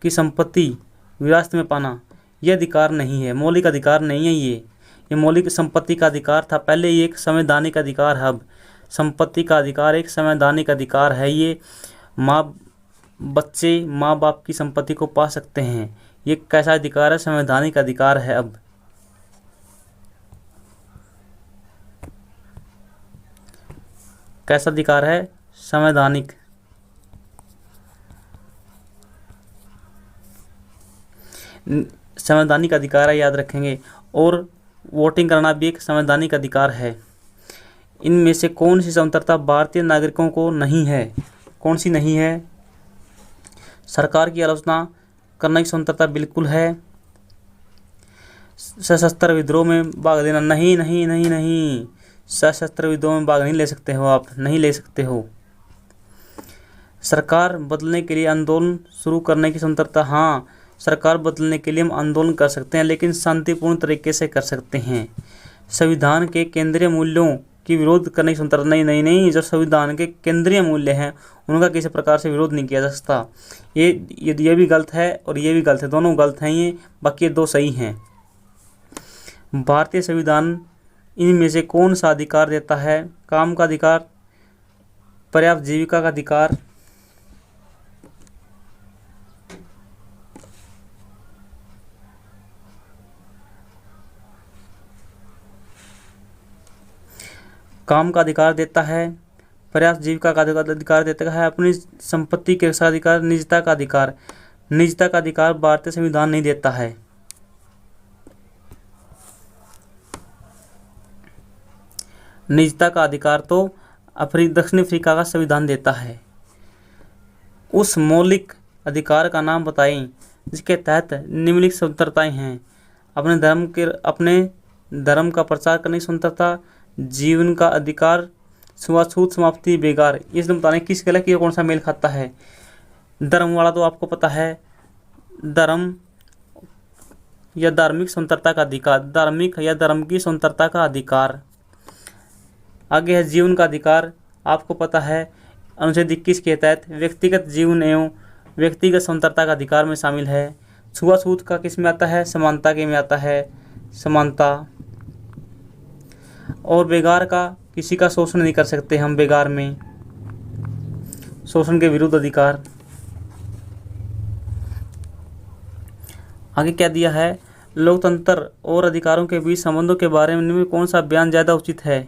की संपत्ति विरासत में पाना, यह अधिकार नहीं है, मौलिक अधिकार नहीं है। ये मौलिक संपत्ति का अधिकार था, पहले ये एक संवैधानिक अधिकार है। अब संपत्ति का अधिकार एक संवैधानिक अधिकार है। ये बच्चे माँ बाप की संपत्ति को पा सकते हैं। ये कैसा अधिकार है? संवैधानिक अधिकार है। अब कैसा अधिकार है? संवैधानिक। संवैधानिक अधिकार है, याद रखेंगे। और वोटिंग करना भी एक संवैधानिक अधिकार है। इनमें से कौन सी स्वतंत्रता भारतीय नागरिकों को नहीं है? कौन सी नहीं है? सरकार की आलोचना करने की स्वतंत्रता बिल्कुल है। सशस्त्र विद्रोह में भाग लेना नहीं, नहीं नहीं नहीं, सशस्त्र विद्रोह में भाग नहीं ले सकते हो, आप नहीं ले सकते हो। सरकार बदलने के लिए आंदोलन शुरू करने की स्वतंत्रता, हाँ, सरकार बदलने के लिए हम आंदोलन कर सकते हैं, लेकिन शांतिपूर्ण तरीके से कर सकते हैं। संविधान के केंद्रीय मूल्यों की विरोध करने की स्वतंत्रता नहीं, नहीं नहीं, जो संविधान के केंद्रीय मूल्य हैं उनका किसी प्रकार से विरोध नहीं किया जा सकता। ये भी गलत है और ये भी गलत है, दोनों गलत हैं ये, बाकी ये दो सही हैं। भारतीय संविधान इनमें से कौन सा अधिकार देता है? काम का अधिकार, पर्याप्त जीविका का अधिकार, काम का अधिकार देता है, पर्याप्त जीविका का अधिकार देता है, अपनी संपत्ति के अधिकार, निजता का अधिकार। निजता का अधिकार भारतीय संविधान नहीं देता है। निजता का अधिकार तो दक्षिण अफ्रीका का संविधान देता है। उस मौलिक अधिकार का नाम बताएं जिसके तहत निम्नलिखित स्वतंत्रताएं हैं। अपने धर्म का प्रचार करने की स्वतंत्रता, जीवन का अधिकार, छुआछूत समाप्ति, बेगार। इसमें बताने किस गलत की कौन सा मेल खाता है? धर्म वाला तो आपको पता है, धर्म या धार्मिक स्वतंत्रता का अधिकार, धार्मिक या धर्म की स्वतंत्रता का अधिकार। आगे है जीवन का अधिकार, आपको पता है अनुच्छेद 21 के तहत व्यक्तिगत जीवन एवं व्यक्तिगत स्वतंत्रता का अधिकार में शामिल है। छुआछूत का किस में आता है? समानता के में आता है, समानता। और बेगार का किसी का शोषण नहीं कर सकते हम, बेगार में शोषण के विरुद्ध अधिकार। आगे क्या दिया है, लोकतंत्र और अधिकारों के बीच संबंधों के बारे में कौन सा बयान ज़्यादा उचित है।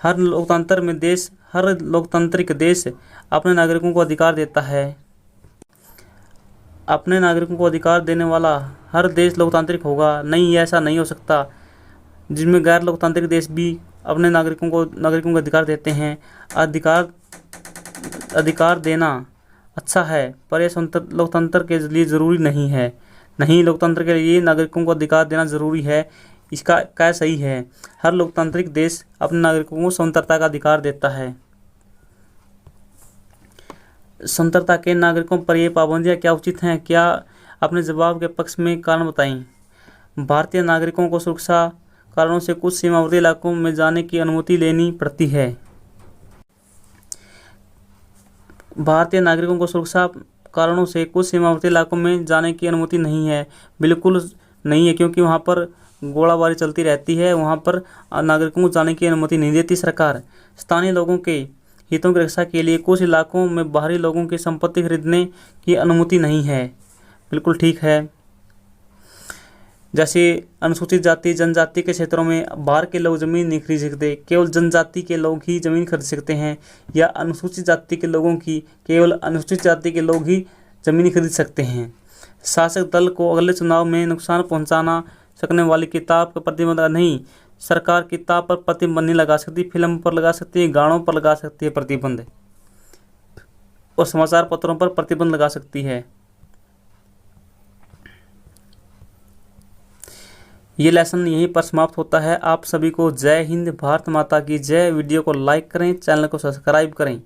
हर लोकतांत्रिक देश अपने नागरिकों को अधिकार देता है। अपने नागरिकों को अधिकार देने वाला हर देश लोकतांत्रिक होगा? नहीं, ऐसा नहीं हो सकता। जिसमें गैर लोकतांत्रिक देश भी अपने नागरिकों को अधिकार देते हैं। अधिकार देना अच्छा है, पर यह लोकतंत्र के लिए ज़रूरी नहीं है। नहीं, लोकतंत्र के लिए नागरिकों को अधिकार देना ज़रूरी है। इसका क्या सही है? हर लोकतांत्रिक देश अपने नागरिकों को स्वतंत्रता का अधिकार देता है। स्वतंत्रता के नागरिकों पर ये पाबंदियाँ क्या उचित हैं? क्या अपने जवाब के पक्ष में कारण बताएं। भारतीय नागरिकों को सुरक्षा कारणों से कुछ सीमावर्ती इलाकों में जाने की अनुमति लेनी पड़ती है। भारतीय नागरिकों को सुरक्षा कारणों से कुछ सीमावर्ती इलाकों में जाने की अनुमति नहीं है। बिल्कुल नहीं है, क्योंकि वहाँ पर गोलाबारी चलती रहती है। वहाँ पर नागरिकों को जाने की अनुमति नहीं देती सरकार। स्थानीय लोगों के हितों की रक्षा के लिए कुछ इलाकों में बाहरी लोगों की संपत्ति खरीदने की अनुमति नहीं है। बिल्कुल ठीक है। जैसे अनुसूचित जाति जनजाति के क्षेत्रों में बाहर के लोग ज़मीन नहीं खरीद सकते, केवल जनजाति के लोग ही ज़मीन खरीद सकते हैं, या अनुसूचित जाति के लोगों की केवल अनुसूचित जाति के लोग ही ज़मीन खरीद सकते हैं। शासक दल को अगले चुनाव में नुकसान पहुंचाना सकने वाली किताब पर प्रतिबंध नहीं। सरकार किताब पर प्रतिबंध नहीं लगा सकती, फिल्म पर लगा सकती है, गानों पर लगा सकती है प्रतिबंध, और समाचार पत्रों पर प्रतिबंध लगा सकती है। ये लेसन यहीं पर समाप्त होता है। आप सभी को जय हिंद, भारत माता की जय। वीडियो को लाइक करें, चैनल को सब्सक्राइब करें।